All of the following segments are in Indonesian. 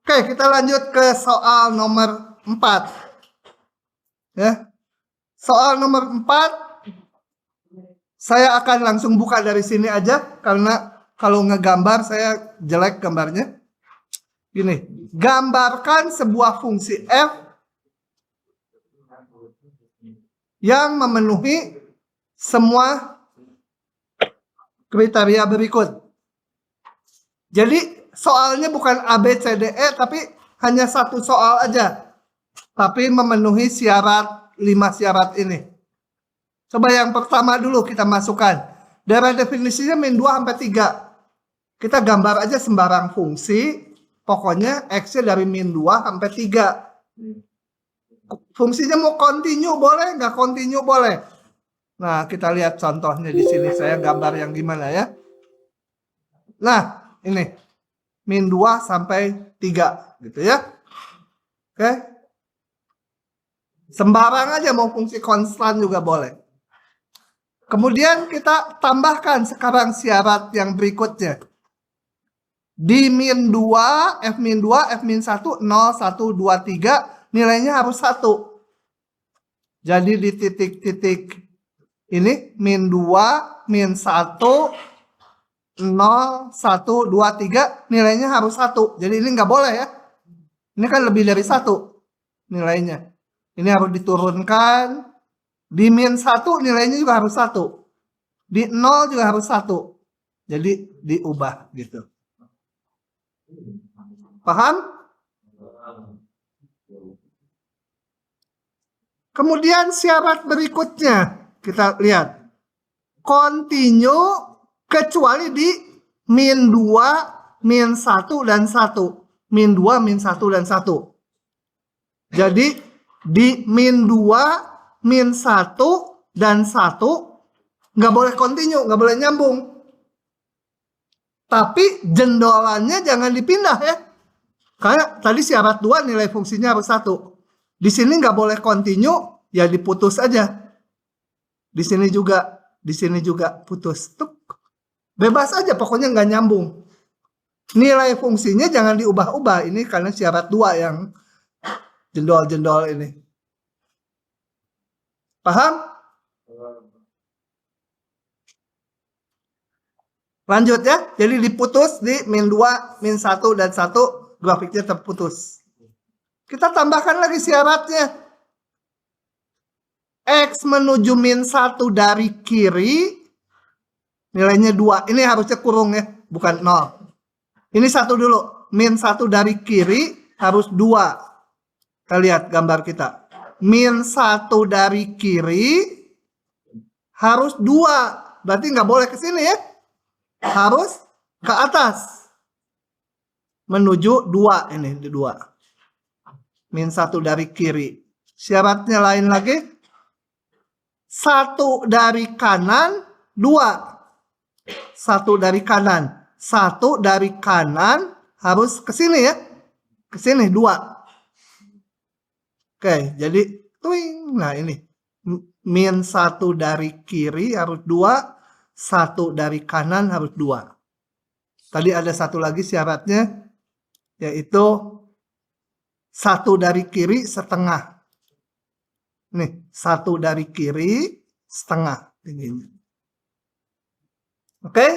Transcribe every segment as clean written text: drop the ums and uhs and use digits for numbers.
Oke, kita lanjut ke soal nomor 4. Ya. Soal nomor 4, saya akan langsung buka dari sini aja, karena kalau ngegambar saya jelek gambarnya. Gini, gambarkan sebuah fungsi f yang memenuhi semua kriteria berikut. Jadi soalnya bukan A, B, C, D, E, tapi hanya satu soal aja. Tapi memenuhi syarat 5 syarat ini. Coba yang pertama dulu kita masukkan. Dari definisinya min 2 sampai 3. Kita gambar aja sembarang fungsi. Pokoknya X-nya dari min 2 sampai 3. Fungsinya mau continue boleh, nggak continue boleh. Nah, kita lihat contohnya di sini. Saya gambar yang gimana ya. Nah, ini min 2 sampai 3 gitu ya. Oke. Sembarang aja, mau fungsi konstan juga boleh. Kemudian kita tambahkan sekarang syarat yang berikutnya. Di min 2, F min 2, F min 1, 0, 1, 2, 3 nilainya harus 1. Jadi di titik-titik ini min 2, min 1, 0, 1, 2, 3 nilainya harus 1. Jadi ini nggak boleh ya. Ini kan lebih dari 1 nilainya. Ini harus diturunkan. Di min 1 nilainya juga harus 1. Di 0 juga harus 1. Jadi diubah gitu. Paham? Kemudian syarat berikutnya kita lihat. Continue kecuali di min 2, min 1, dan 1. Min 2, min 1, dan 1. Jadi di min 2, min 1, dan 1 nggak boleh continue, nggak boleh nyambung. Tapi jendolannya jangan dipindah ya. Karena tadi syarat 2 nilai fungsinya harus 1. Di sini nggak boleh continue, ya diputus aja. Di sini juga putus. Tuk. Bebas aja, pokoknya nggak nyambung. Nilai fungsinya jangan diubah-ubah. Ini karena syarat 2 yang jendol-jendol ini. Paham? Lanjut ya. Jadi diputus di min 2, min 1, dan 1. Grafiknya terputus. Kita tambahkan lagi syaratnya. X menuju min 1 dari kiri. Nilainya 2. Ini harusnya kurung ya. Bukan 0. Ini 1 dulu. Min 1 dari kiri harus 2. Kita lihat gambar kita. Min 1 dari kiri harus 2. Berarti nggak boleh ke sini ya. Harus ke atas. Menuju 2. Ini di 2. Min 1 dari kiri. Syaratnya lain lagi. 1 dari kanan 2. 1 dari kanan. 1 dari kanan harus ke sini ya. Ke sini 2. Oke, jadi twing. Nah ini min 1 dari kiri harus 2, 1 dari kanan harus 2. Tadi ada satu lagi syaratnya, yaitu 1 dari kiri setengah. Nih, 1 dari kiri setengah tingginya. Oke?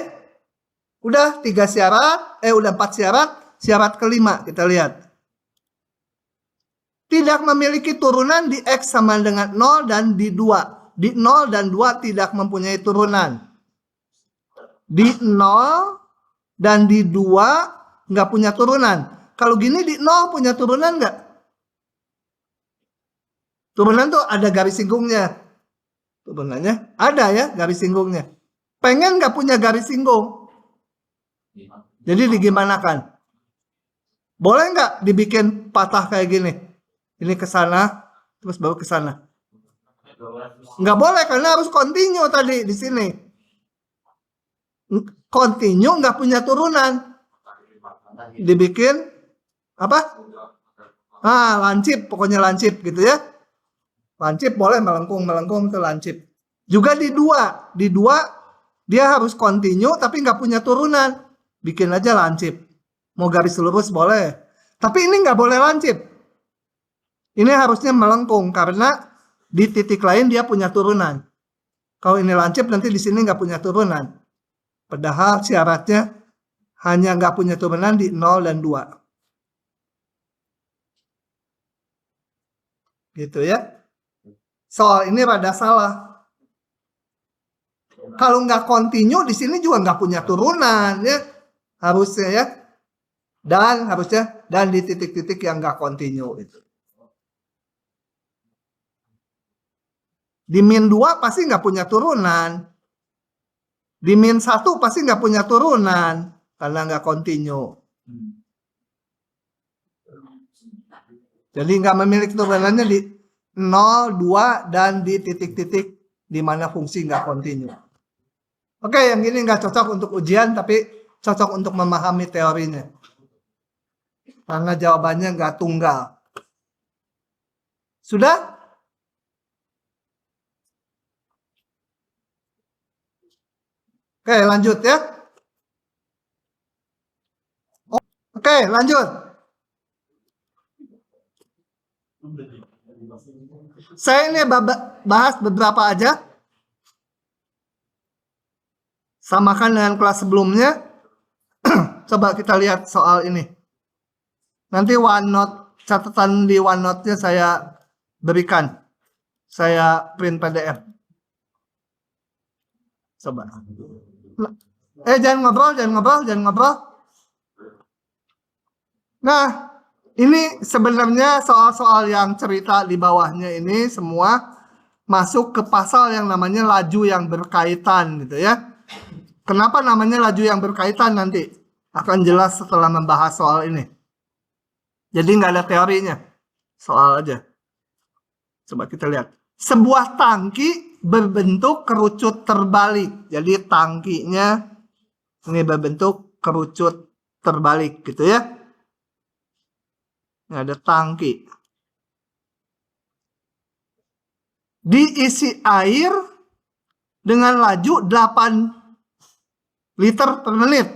Udah 3 syarat, udah 4 syarat. Syarat kelima kita lihat. Tidak memiliki turunan di X sama dengan 0 dan di 2. Di 0 dan 2 tidak mempunyai turunan. Di 0 dan di 2 nggak punya turunan. Kalau gini di 0 punya turunan nggak? Turunan tuh ada garis singgungnya. Turunannya ada ya garis singgungnya. Pengen nggak punya garis singgung? Jadi digimanakan? Boleh nggak dibikin patah kayak gini? Ini ke sana, terus baru ke sana. Nggak boleh karena harus continue tadi di sini. Continue nggak punya turunan. Dibikin apa? Lancip, pokoknya lancip gitu ya. Lancip boleh, melengkung itu lancip. Juga di 2. Di 2 dia harus continue tapi nggak punya turunan. Bikin aja lancip. Mau garis lurus boleh. Tapi ini nggak boleh lancip. Ini harusnya melengkung karena di titik lain dia punya turunan. Kalau ini lancip nanti di sini nggak punya turunan. Padahal syaratnya hanya nggak punya turunan di 0 dan 2. Gitu ya. Soal ini rada salah. Kalau nggak continue di sini juga nggak punya turunan ya. Harusnya ya. Dan harusnya dan di titik-titik yang nggak continue itu. Di min 2 pasti nggak punya turunan. Di min 1 pasti nggak punya turunan karena nggak continue. Jadi nggak memiliki turunannya di 0, 2, dan di titik-titik di mana fungsi nggak continue. Oke, yang ini nggak cocok untuk ujian, tapi cocok untuk memahami teorinya. Karena jawabannya nggak tunggal. Sudah? Oke, lanjut ya. Oke, lanjut. Saya ini bahas beberapa aja. Samakan dengan kelas sebelumnya. Coba kita lihat soal ini. Nanti OneNote, catatan di OneNote-nya saya berikan. Saya print PDF. Coba. Jangan ngobrol. Nah, ini sebenarnya soal-soal yang cerita di bawahnya ini semua masuk ke pasal yang namanya laju yang berkaitan gitu ya. Kenapa namanya laju yang berkaitan nanti? Akan jelas setelah membahas soal ini. Jadi nggak ada teorinya. Soal aja. Coba kita lihat. Sebuah tangki berbentuk kerucut terbalik. Jadi tangkinya ini berbentuk kerucut terbalik gitu ya. Ini ada tangki. Diisi air dengan laju 8 liter per menit.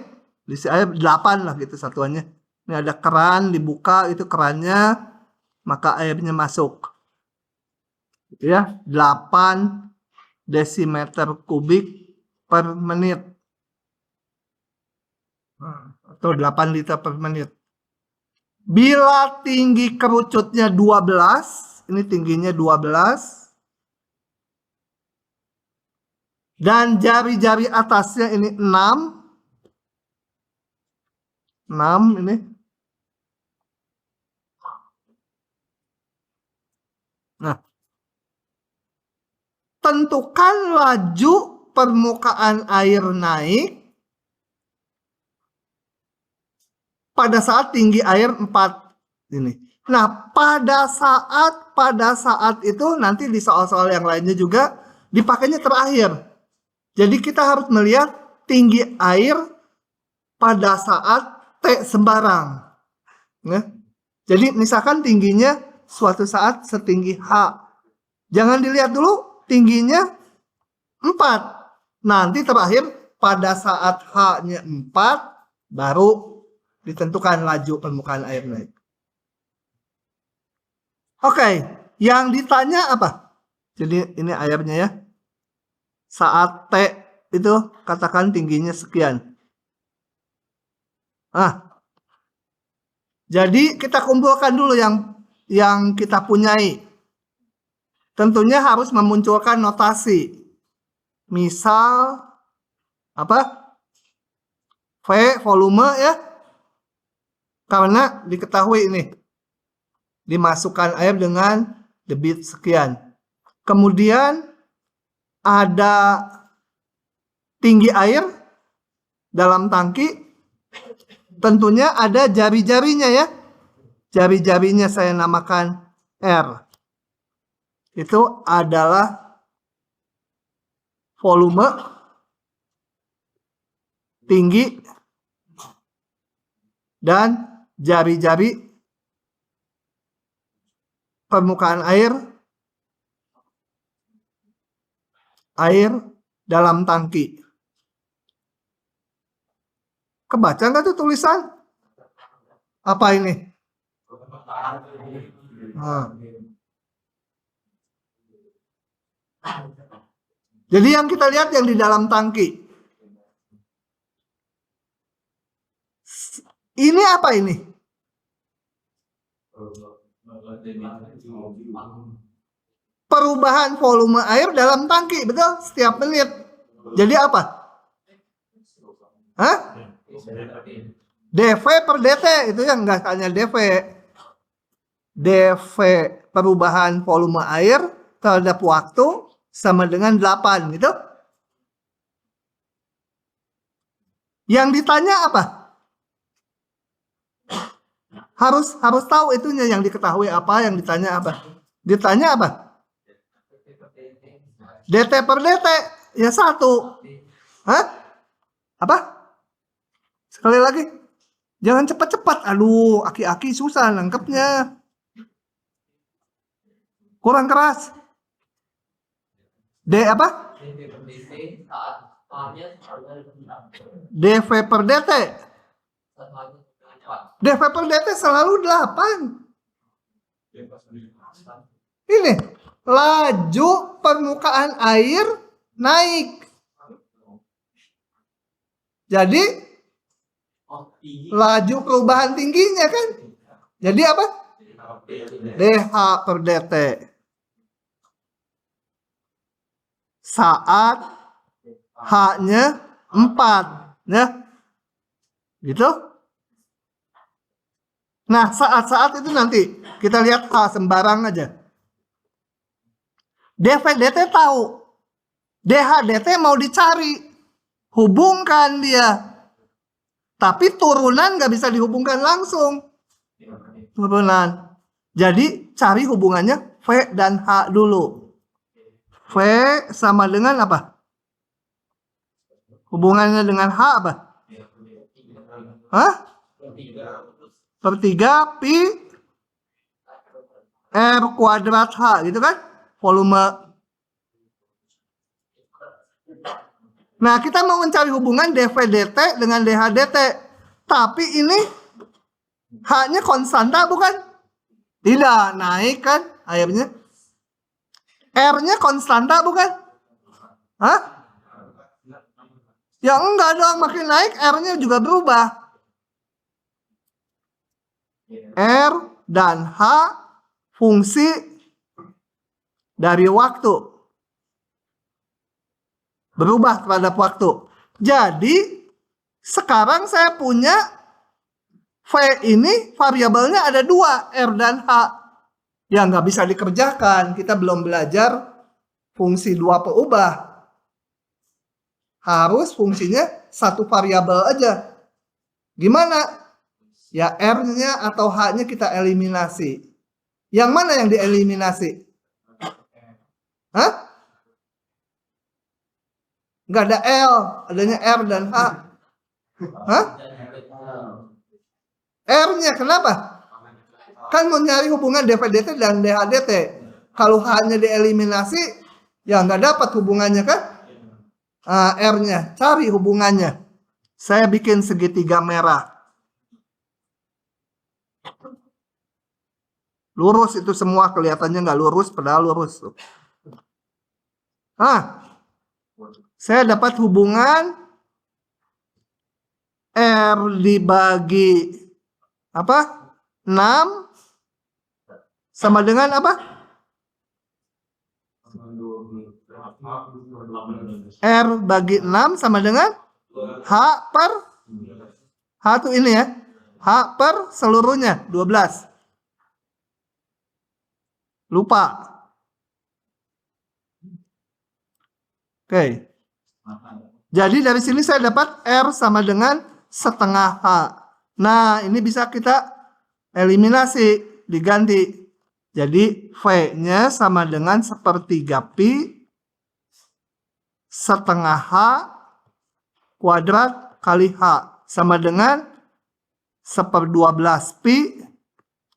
Diisi air 8 lah gitu satuannya. Ini ada keran, dibuka itu kerannya, maka airnya masuk. Gitu ya, 8 desimeter kubik per menit. Atau 8 liter per menit. Bila tinggi kerucutnya 12, ini tingginya 12. Dan jari-jari atasnya ini 6. 6 ini. Nah, tentukan laju permukaan air naik pada saat tinggi air 4 ini. Nah, pada saat itu nanti di soal-soal yang lainnya juga dipakainya terakhir. Jadi kita harus melihat tinggi air pada saat T sembarang. Ya. Jadi misalkan tingginya suatu saat setinggi H. Jangan dilihat dulu tingginya 4. Nanti terakhir pada saat H-nya 4 baru ditentukan laju permukaan air naik. Oke, yang ditanya apa? Jadi ini airnya ya. Saat T itu katakan tingginya sekian. Jadi kita kumpulkan dulu yang kita punyai. Tentunya harus memunculkan notasi. Misal apa? V volume ya. Karena diketahui ini dimasukkan air dengan debit sekian. Kemudian ada tinggi air dalam tangki. Tentunya ada jari-jarinya ya. Jari-jarinya saya namakan R. Itu adalah volume, tinggi, dan jari-jari permukaan air dalam tangki. Kebaca nggak tuh tulisan? Apa ini? Nah. Jadi yang kita lihat yang di dalam tangki. Ini apa ini? Perubahan volume air dalam tangki, betul? Setiap menit. Jadi apa? Hah? dV per dt, itu yang enggak hanya dV. dV perubahan volume air terhadap waktu sama dengan 8, gitu. Yang ditanya apa? Harus tahu itunya, yang diketahui apa, yang ditanya apa. Ditanya apa? dt per dt, ya 1. Hah? Apa? Sekali lagi. Jangan cepat-cepat. Aduh, aki-aki susah nangkepnya. Kurang keras. D apa? dV per dt. dV per dt selalu 8. Ini laju permukaan air naik. Jadi laju perubahan tingginya kan. Jadi apa? dH per dt. Saat H-nya 4, ya. Gitu. Nah, saat-saat itu nanti kita lihat H sembarang aja. dV dt tahu. dH dt mau dicari. Hubungkan dia. Tapi turunan nggak bisa dihubungkan langsung. Turunan. Jadi cari hubungannya V dan H dulu. V sama dengan apa? Hubungannya dengan H apa? Hah? Per 3 pi R kuadrat H, gitu kan? Volume. Nah, kita mau mencari hubungan dV dt dengan dH dt. Tapi ini H-nya konstanta bukan? Tidak, naik kan airnya. R-nya konstanta bukan? Hah? Ya enggak dong, makin naik R-nya juga berubah. R dan H fungsi dari waktu. Berubah terhadap waktu. Jadi sekarang saya punya V ini variabelnya ada 2, R dan H. Ya nggak bisa dikerjakan. Kita belum belajar fungsi 2 peubah. Harus fungsinya satu variabel aja. Gimana? Ya R-nya atau H-nya kita eliminasi. Yang mana yang dieliminasi? Hah? Nggak ada L, adanya R dan H. Hah? R-nya kenapa? Kan mau nyari hubungan dV dt dan dH dt. Kalau H-nya dieliminasi, ya nggak dapat hubungannya kan? R-nya, cari hubungannya. Saya bikin segitiga merah. Lurus itu semua, kelihatannya nggak lurus, padahal lurus. Saya dapat hubungan R dibagi apa? 6 sama dengan apa? R bagi 6 sama dengan H per H itu ini ya. H per seluruhnya 12. Lupa. Oke. Jadi dari sini saya dapat R sama dengan setengah H. Nah, ini bisa kita eliminasi, diganti. Jadi V-nya sama dengan 1/3 pi setengah H kuadrat kali H sama dengan 1/12 pi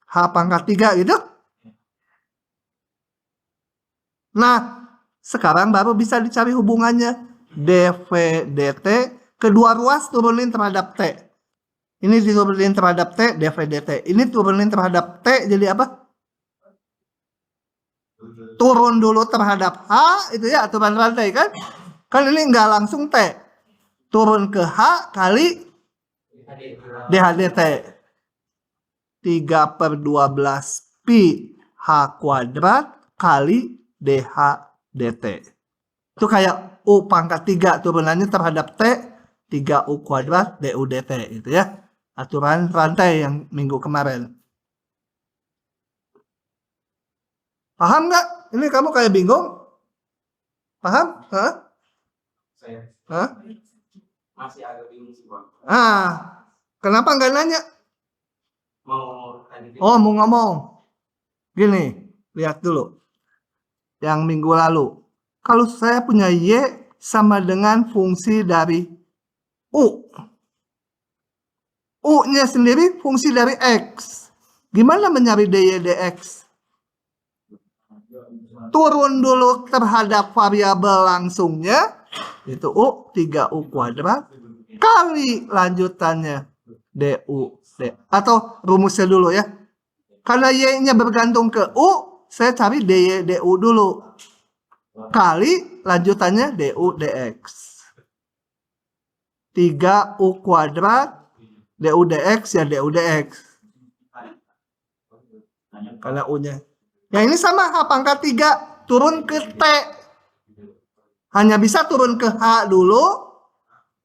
H pangkat 3 gitu. Nah, sekarang baru bisa dicari hubungannya. dV dt kedua ruas turunin terhadap T. Ini diturunin terhadap T, dvdt. Ini turunin terhadap T, jadi apa? Turun dulu terhadap H, itu ya aturan rantai kan? Kan ini nggak langsung T. Turun ke H kali dHdt. 3/12 pi H kuadrat kali dHdt. Itu kayak U pangkat 3 turunannya terhadap T, 3U kuadrat du dt itu ya. Aturan rantai yang minggu kemarin. Paham nggak? Ini kamu kayak bingung? Paham? Hah? Hah? Masih agak bingung sih, Bang. Kenapa nggak nanya? Mau ngomong. Gini, lihat dulu. Yang minggu lalu. Kalau saya punya Y sama dengan fungsi dari U. U-nya sendiri fungsi dari X. Gimana mencari dy dx? Turun dulu terhadap variabel langsungnya. Itu U, 3U kuadrat. Kali lanjutannya du. Atau rumusnya dulu ya. Karena Y-nya bergantung ke U, saya cari dy du dulu. Kali lanjutannya du dx. 3U kuadrat du dx ya du dx. Karena U-nya. Ya ini sama H pangkat 3 turun ke T. Hanya bisa turun ke H dulu.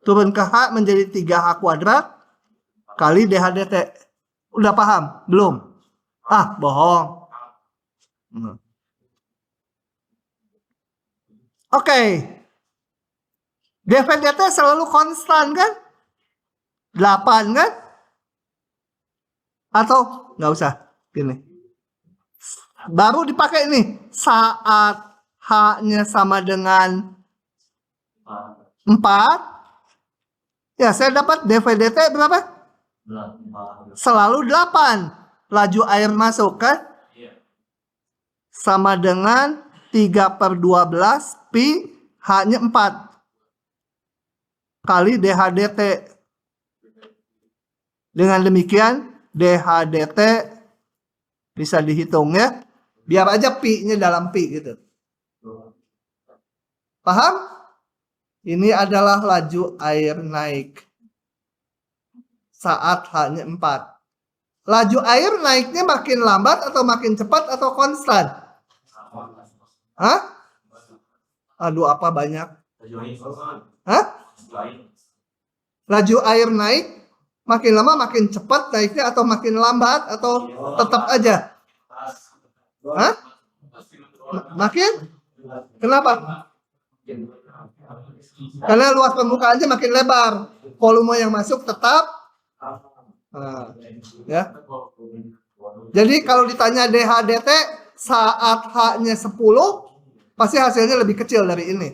Turun ke H menjadi 3H kuadrat kali dHdt. Udah paham? Belum? Bohong. Oke. dVdt selalu konstan kan? 8 kan? Atau nggak usah? Gini. Baru dipakai nih saat H-nya sama dengan 4. Ya, saya dapat dVdt berapa? Selalu 8. Laju air masuk kan? Sama dengan 3/12 pi H-nya 4 kali dHdt. Dengan demikian dHdt bisa dihitung ya. Biar aja pi-nya dalam pi gitu. Paham? Ini adalah laju air naik saat H-nya 4. Laju air naiknya makin lambat atau makin cepat atau konstan? Aduh, apa banyak? Laju air naik makin lama makin cepat naiknya atau makin lambat atau tetap aja? Makin? Kenapa? Karena luas permukaannya makin lebar. Volume yang masuk tetap. Ya. Jadi kalau ditanya dHdt saat H-nya 10, pasti hasilnya lebih kecil dari ini.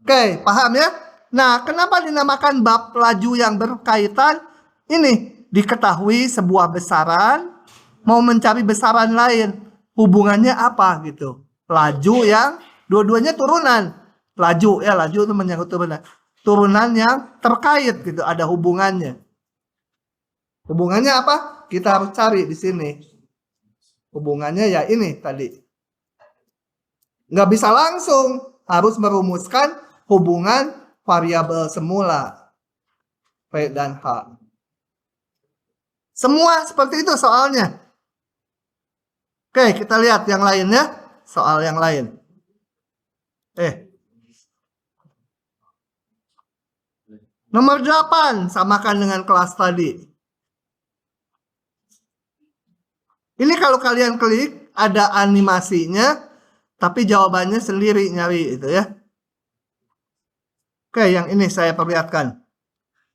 Oke, paham ya? Nah, kenapa dinamakan bab laju yang berkaitan? Ini diketahui sebuah besaran mau mencari besaran lain. Hubungannya apa gitu? Laju yang dua-duanya turunan. Laju itu menyangkut turunan. Turunan yang terkait gitu, ada hubungannya. Hubungannya apa? Kita harus cari di sini. Hubungannya ya ini tadi. Nggak bisa langsung, harus merumuskan hubungan variabel semula P dan H. Semua seperti itu soalnya. Oke, kita lihat yang lainnya. Soal yang lain. Nomor 8, samakan dengan kelas tadi. Ini kalau kalian klik, ada animasinya, tapi jawabannya sendiri nyari itu ya. Oke, yang ini saya perlihatkan.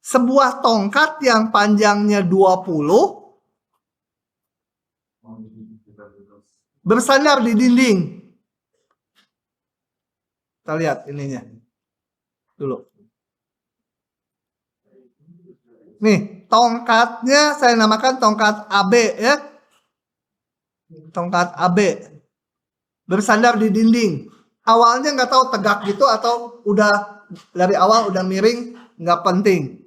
Sebuah tongkat yang panjangnya 20 bersandar di dinding. Kita lihat ininya dulu. Nih, tongkatnya saya namakan tongkat AB ya. Tongkat AB. Bersandar di dinding. Awalnya nggak tahu tegak gitu atau udah dari awal udah miring, nggak penting.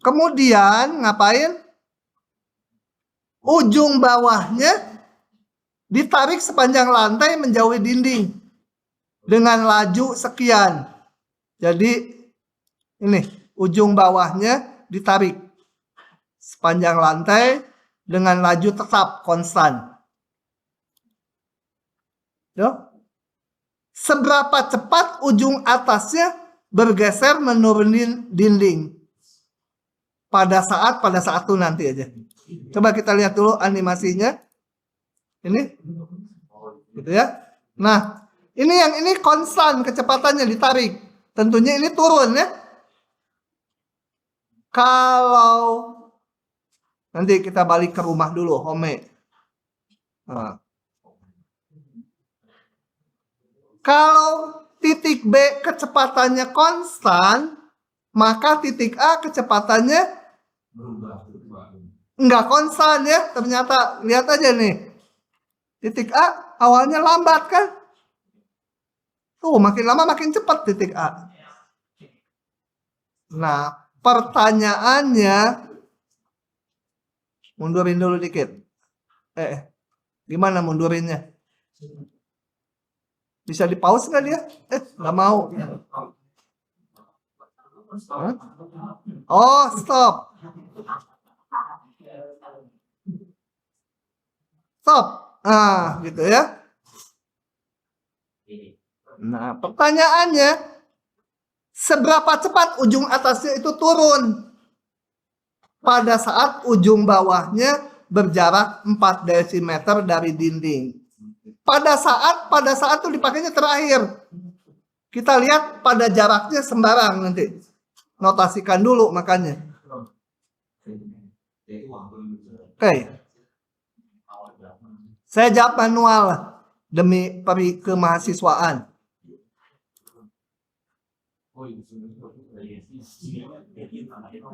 Kemudian ngapain? Ujung bawahnya ditarik sepanjang lantai menjauhi dinding dengan laju sekian. Jadi ini ujung bawahnya ditarik sepanjang lantai dengan laju tetap konstan. Yo. Seberapa cepat ujung atasnya bergeser menuruni dinding pada saat itu nanti aja. Coba kita lihat dulu animasinya. Ini, gitu ya. Nah, ini konstan kecepatannya ditarik. Tentunya ini turun ya. Kalau nanti kita balik ke rumah dulu, home. Nah. Kalau titik B kecepatannya konstan, maka titik A kecepatannya nggak konstan ya. Ternyata lihat aja nih. Titik A awalnya lambat kan? Tuh makin lama makin cepat titik A. Nah, pertanyaannya, mundurin dulu dikit. Gimana mundurinnya? Bisa di pause nggak dia? Nggak mau. Hah? Oh, stop. Stop. Nah, gitu ya. Nah, pertanyaannya, seberapa cepat ujung atasnya itu turun pada saat ujung bawahnya berjarak 4 desimeter dari dinding. Pada saat itu dipakainya terakhir. Kita lihat pada jaraknya sembarang nanti. Notasikan dulu makanya. Oke. Saya jawab manual demi kemahasiswaan.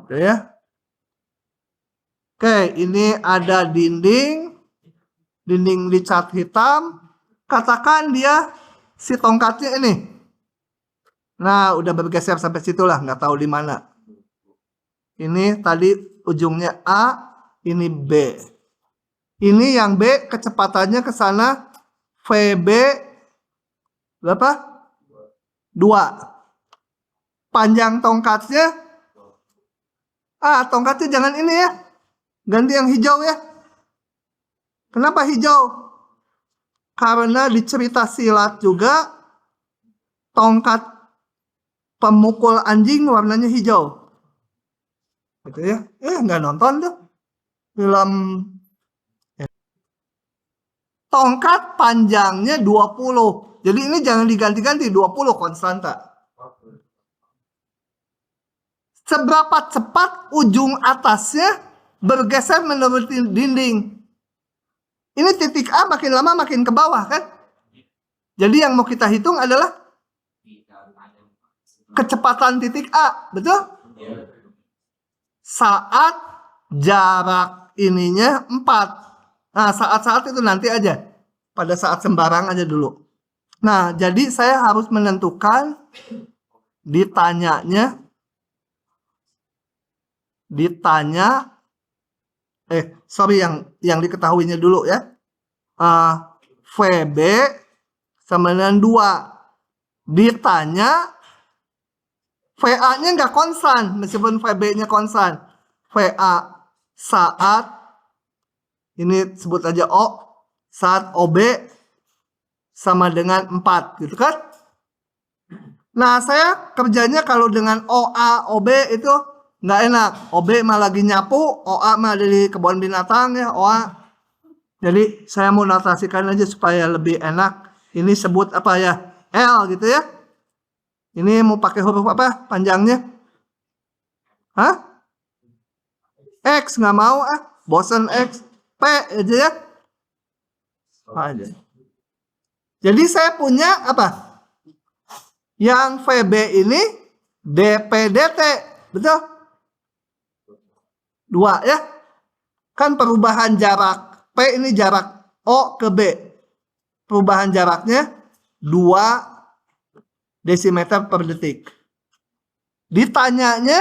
Oke ya. Oke, ini ada dinding dicat hitam. Katakan dia si tongkatnya ini. Nah, udah bergeser sampai situlah, nggak tahu di mana. Ini tadi ujungnya A, ini B. Ini yang B kecepatannya ke sana VB berapa? 2. Panjang tongkatnya tongkatnya jangan ini ya. Ganti yang hijau ya. Kenapa hijau? Karena di cerita silat juga tongkat pemukul anjing warnanya hijau. Gitu ya. Nggak nonton tuh film. Tongkat panjangnya 20. Jadi ini jangan diganti-ganti, 20 konstanta. Seberapa cepat ujung atasnya bergeser menuruni dinding? Ini titik A makin lama makin ke bawah kan? Jadi yang mau kita hitung adalah kecepatan titik A, betul? Saat jarak ininya 4. Nah, saat-saat itu nanti aja. Pada saat sembarang aja dulu. Nah, jadi saya harus menentukan ditanya yang diketahuinya dulu ya. VB sama dengan 2. Ditanya VA-nya nggak konstan, meskipun VB-nya konstan. VA saat, ini sebut aja O, saat OB sama dengan 4, gitu kan? Nah, saya kerjanya kalau dengan OA, OB itu nggak enak. OB mah lagi nyapu, OA mah dari kebun binatang ya, OA. Jadi saya mau notasikan aja supaya lebih enak. Ini sebut apa ya? L gitu ya. Ini mau pakai huruf apa panjangnya? Hah? X nggak mau bosan X. P aja ya. Aja. Jadi saya punya apa? Yang VB ini DPDT, betul? 2 ya. Kan perubahan jarak P ini jarak O ke B. Perubahan jaraknya 2 desimeter per detik. Ditanyanya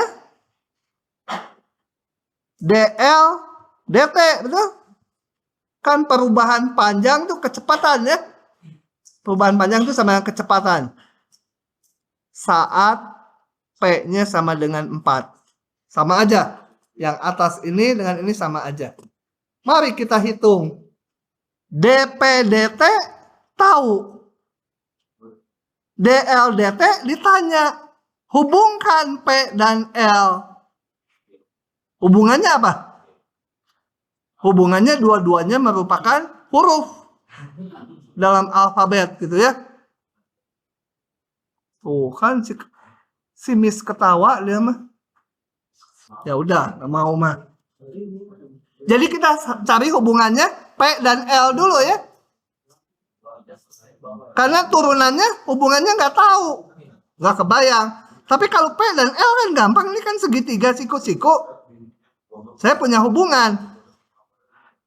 DL DT, betul? Kan perubahan panjang tuh kecepatan ya. Perubahan panjang itu sama dengan kecepatan. Saat P-nya sama dengan 4. Sama aja. Yang atas ini dengan ini sama aja. Mari kita hitung. DP DT tahu. DL DT ditanya. Hubungkan P dan L. Hubungannya apa? Hubungannya dua-duanya merupakan huruf dalam alfabet gitu ya. Tuh kan si Miss ketawa dia mah. Ya udah, nggak mau mah. Jadi kita cari hubungannya P dan L dulu ya. Karena turunannya hubungannya nggak tahu, nggak kebayang. Tapi kalau P dan L kan gampang, ini kan segitiga siku-siku. Saya punya hubungan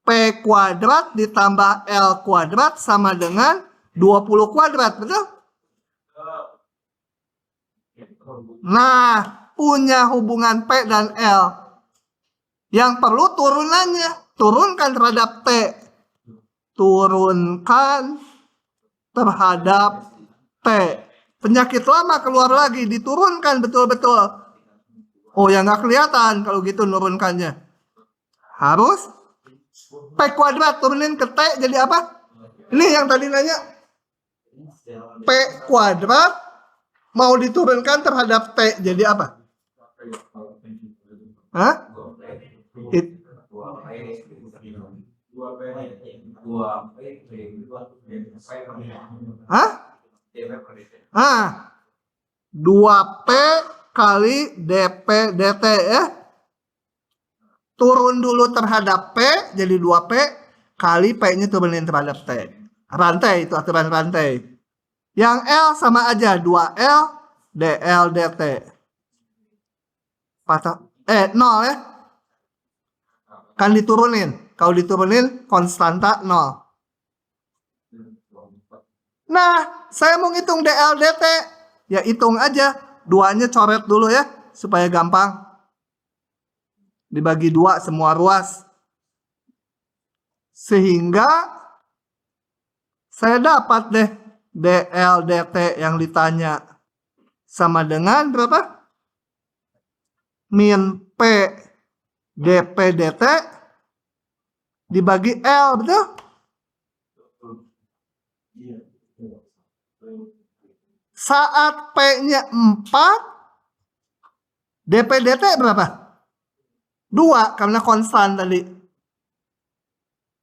P kuadrat ditambah L kuadrat sama dengan 20 kuadrat, betul? Nah, punya hubungan P dan L. Yang perlu turunannya. Turunkan terhadap T. Turunkan terhadap T. Penyakit lama keluar lagi. Diturunkan betul-betul. Oh, ya nggak kelihatan kalau gitu nurunkannya. Harus P kuadrat turunin ke T jadi apa? Ini yang tadi nanya. P kuadrat mau diturunkan terhadap T jadi apa? Hah? Hah? 2P kali DP DT ya. Turun dulu terhadap P jadi 2P kali P-nya turunin terhadap T. Rantai itu aturan rantai. Yang L sama aja 2L DL DT. 0 ya. Kan diturunin. Kalau diturunin konstanta 0. Nah, saya mau ngitung DL DT. Ya hitung aja. Duanya coret dulu ya supaya gampang. Dibagi 2 semua ruas. Sehingga saya dapat deh DL DT yang ditanya sama dengan berapa? Min P DP DT dibagi L, betul? Saat P-nya 4, DP DT berapa? 2 karena konstan tadi.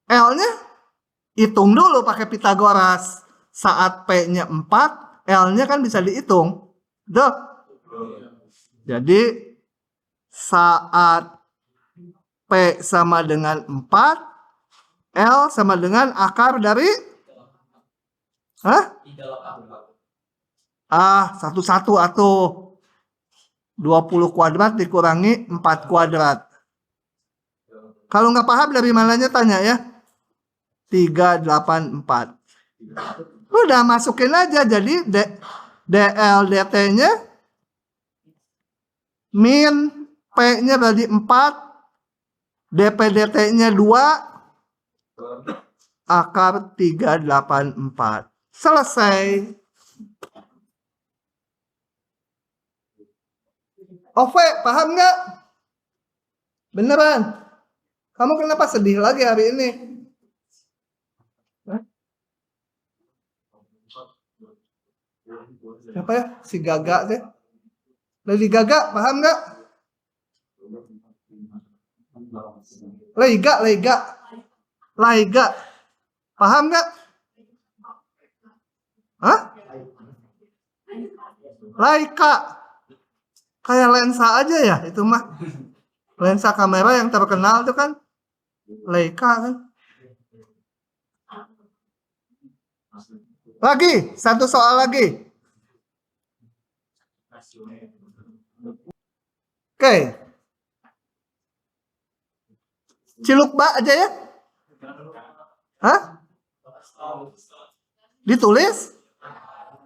L-nya hitung dulu pakai Pitagoras. Saat P-nya 4, L-nya kan bisa dihitung. Betul? Jadi saat P sama dengan 4, L sama dengan akar dari 1 atau 20 kuadrat dikurangi 4 kuadrat. Kalau nggak paham dari mananya tanya ya. 384. Udah masukin aja jadi DL DT-nya min P-nya berarti 4, DP DT-nya 2, akar 384. Selesai. Ove, paham nggak? Beneran? Kamu kenapa sedih lagi hari ini? Siapa ya? Si Gaga sih. Lady Gaga, paham nggak? Laiga. Paham nggak? Hah? Laika. Kayak lensa aja ya itu mah. Lensa kamera yang terkenal itu kan Leica kan. Lagi, satu soal lagi. Oke. Ciluk bak aja ya. Hah? Ditulis?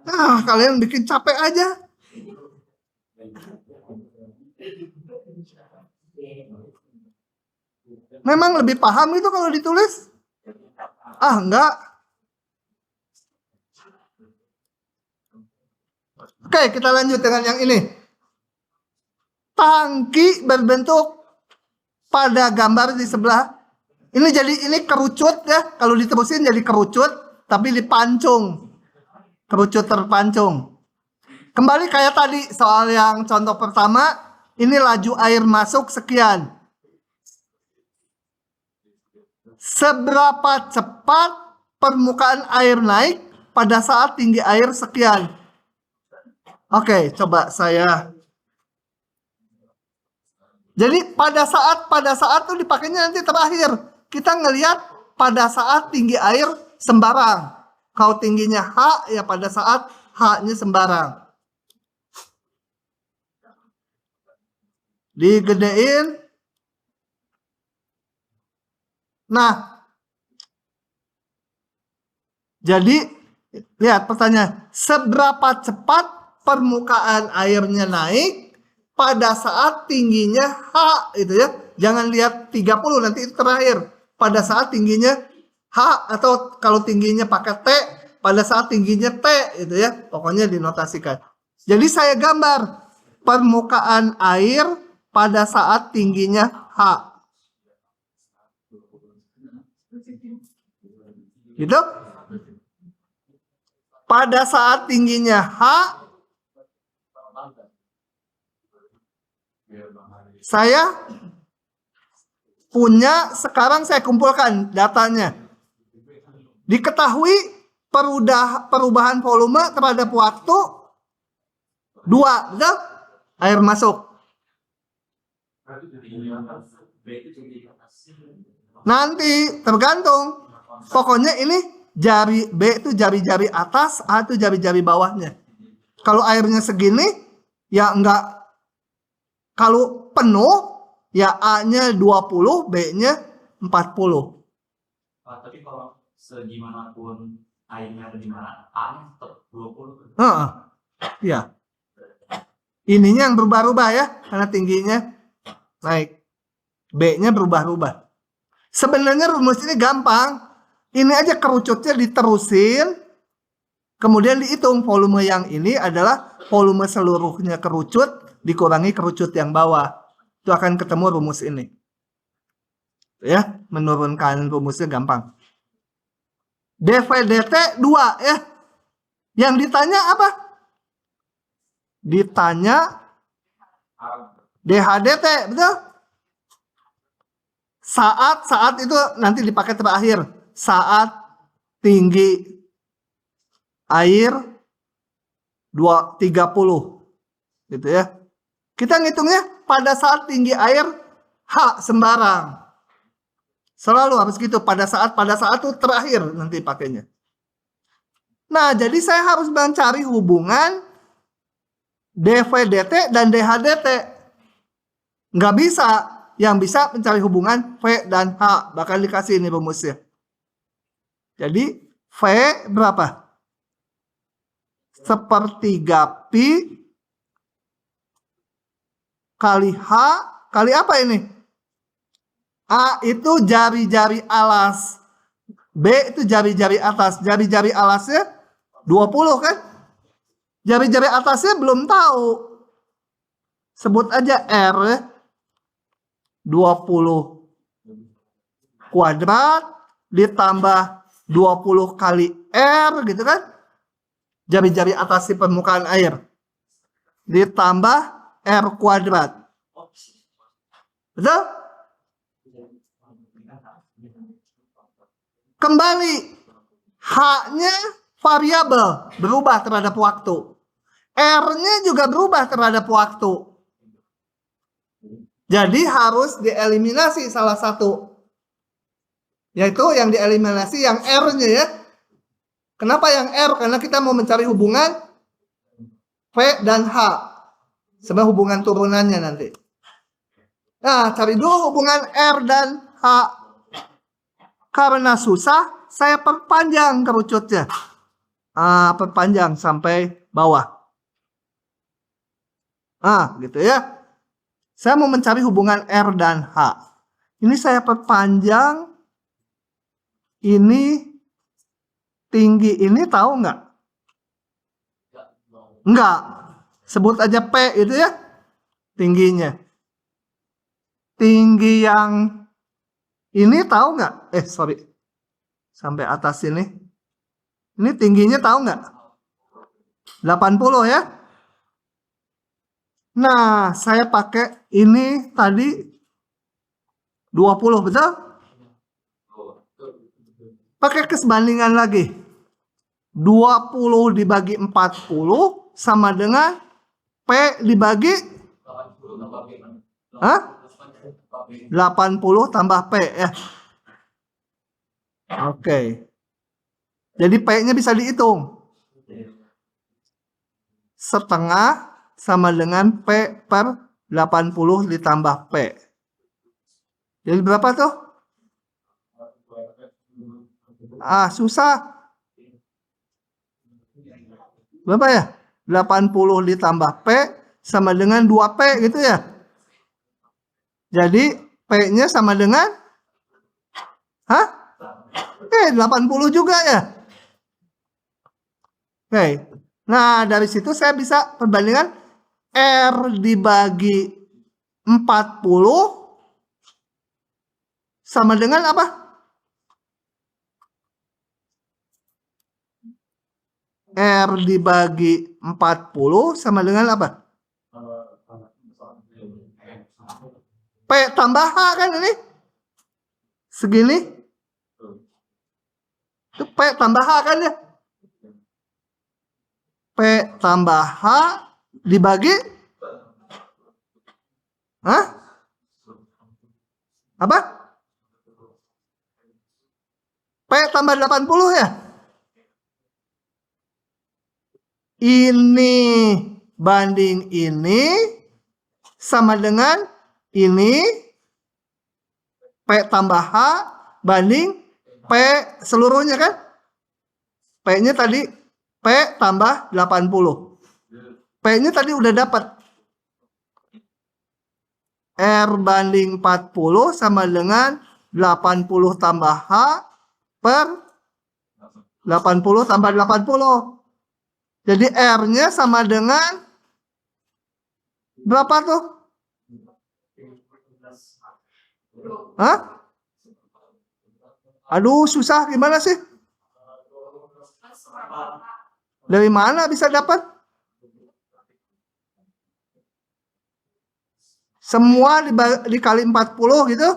Nah, kalian bikin capek aja. Memang lebih paham itu kalau ditulis? Ah, enggak. Oke, kita lanjut dengan yang ini. Tangki berbentuk pada gambar di sebelah. Ini kerucut ya. Kalau diterusin jadi kerucut, tapi dipancung. Kerucut terpancung. Kembali kayak tadi soal yang contoh pertama, ini laju air masuk sekian. Seberapa cepat permukaan air naik pada saat tinggi air sekian? Oke, coba saya. Jadi pada saat tuh dipakainya nanti terakhir. Kita ngelihat pada saat tinggi air sembarang. Kalau tingginya H ya pada saat H-nya sembarang. Digedein. Nah, jadi lihat pertanyaan, seberapa cepat permukaan airnya naik pada saat tingginya H itu ya. Jangan lihat 30 nanti itu terakhir. Pada saat tingginya H atau kalau tingginya pakai T pada saat tingginya T itu ya. Pokoknya dinotasikan. Jadi saya gambar permukaan air pada saat tingginya H. Gitu? Pada saat tingginya H, saya punya, sekarang saya kumpulkan datanya. Diketahui perubahan volume terhadap waktu 2, betul? Air masuk. Nanti tergantung. Pokoknya ini jari B itu jari-jari atas, A itu jari-jari bawahnya. Kalau airnya segini, ya enggak. Kalau penuh, ya A-nya 20, B-nya 40. Tapi kalau segimanapun airnya ada di mana, A-nya tetap 20. Ya. Ininya yang berubah-ubah ya, karena tingginya naik. B-nya berubah-ubah. Sebenarnya rumus ini gampang. Ini aja kerucutnya diterusin, kemudian dihitung volume yang ini adalah volume seluruhnya kerucut dikurangi kerucut yang bawah. Itu akan ketemu rumus ini. Ya, menurunkan rumusnya gampang. dV/dt 2 ya. Yang ditanya apa? Ditanya dH/dt, betul? Saat itu nanti dipakai terakhir. Saat tinggi air 30 gitu ya. Kita ngitungnya pada saat tinggi air H sembarang. Selalu harus gitu pada saat itu terakhir nanti pakainya. Nah, jadi saya harus mencari hubungan dV/dt dan dH/dt. Nggak bisa. Yang bisa mencari hubungan V dan H. Bakal dikasih ini rumusnya. Jadi V berapa? 1/3 pi kali H kali apa ini? A itu jari-jari alas. B itu jari-jari atas. Jari-jari alasnya 20 kan? Jari-jari atasnya belum tahu. Sebut aja R 20 kuadrat ditambah 20 kali R gitu kan. Jari-jari atas di permukaan air. Ditambah R kuadrat. Betul? Kembali. H-nya variabel. Berubah terhadap waktu. R-nya juga berubah terhadap waktu. Jadi harus dieliminasi salah satu. Yaitu yang dieliminasi yang R-nya ya. Kenapa yang R? Karena kita mau mencari hubungan V dan H. Sebenarnya hubungan turunannya nanti. Nah, cari dulu hubungan R dan H. Karena susah, saya perpanjang kerucutnya. Perpanjang sampai bawah. Gitu ya. Saya mau mencari hubungan R dan H. Ini saya perpanjang. Ini tinggi ini tahu nggak? Enggak. Sebut aja P itu ya. Tingginya. Tinggi yang ini tahu nggak? Sorry. Sampai atas ini. Ini tingginya tahu nggak? 80 ya. Nah, saya pakai ini tadi 20, betul? Pakai kesebandingan lagi. 20 dibagi 40 sama dengan P dibagi 80 tambah P ya. Oke. Jadi P-nya bisa dihitung. Setengah sama dengan P per 80 ditambah P. Jadi berapa tuh? Susah. Berapa ya? 80 ditambah P sama dengan 2P gitu ya. Jadi P-nya sama dengan 80 juga ya. Oke. Nah, dari situ saya bisa perbandingan R dibagi 40 sama dengan apa? R dibagi 40 sama dengan apa? P tambah H kan ini? Segini? Itu P tambah H kan ya? P tambah H dibagi apa? P tambah 80 ya? Ini banding ini sama dengan ini P tambah H banding P seluruhnya kan? P-nya tadi P tambah 80. P-nya tadi udah dapat. R banding 40 sama dengan 80 tambah H per 80 tambah 80. Jadi R-nya sama dengan berapa tuh? Aduh, susah gimana sih? Dari mana bisa dapat? Semua dikali 40 gitu?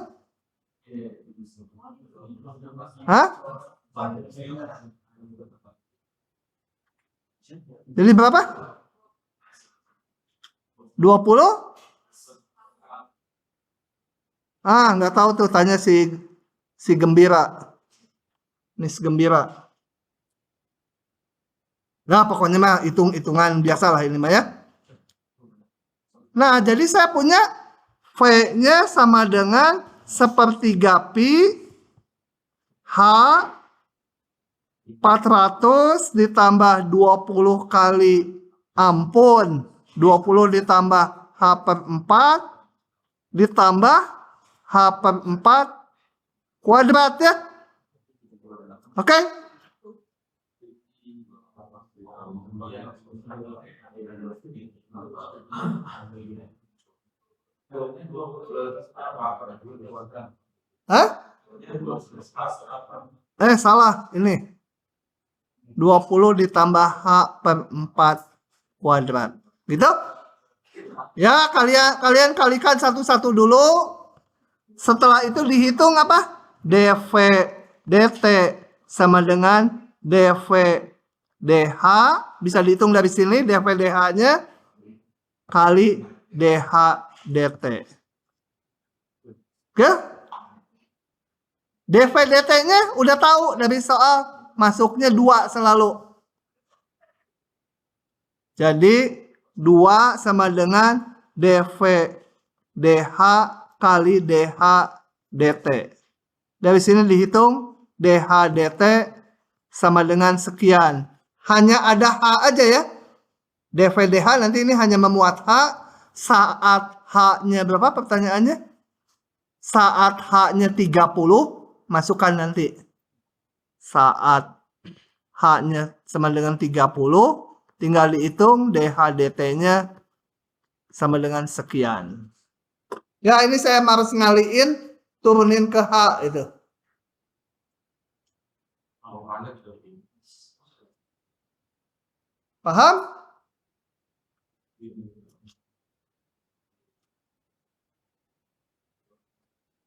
Jadi berapa? 20? Nggak tahu tuh, tanya si Gembira. Miss Gembira. Nah, pokoknya mah hitung-hitungan biasa lah ini mah ya. Nah, jadi saya punya V-nya sama dengan sepertiga pi H 400 ditambah 20 kali, ampun, 20 ditambah H per 4 ditambah H per 4 kuadrat ya. Oke? Salah ini. 20 ditambah H per 4 kuadrat. Gitu? Ya, kalian kalikan satu-satu dulu. Setelah itu dihitung apa? dV dt sama dengan dV dH. Bisa dihitung dari sini dV dH-nya kali dH dt. Oke? dV dt-nya udah tahu dari soal. Masuknya 2 selalu. Jadi 2 sama dengan dV dH kali dH dt. Dari sini dihitung dH dt sama dengan sekian. Hanya ada H aja ya. dV dH nanti ini hanya memuat H. Saat H-nya berapa pertanyaannya? Saat H-nya 30, masukkan nanti. Saat H-nya sama dengan 30, tinggal dihitung DH DT-nya sama dengan sekian. Ya, ini saya harus ngaliin, turunin ke H itu. Paham?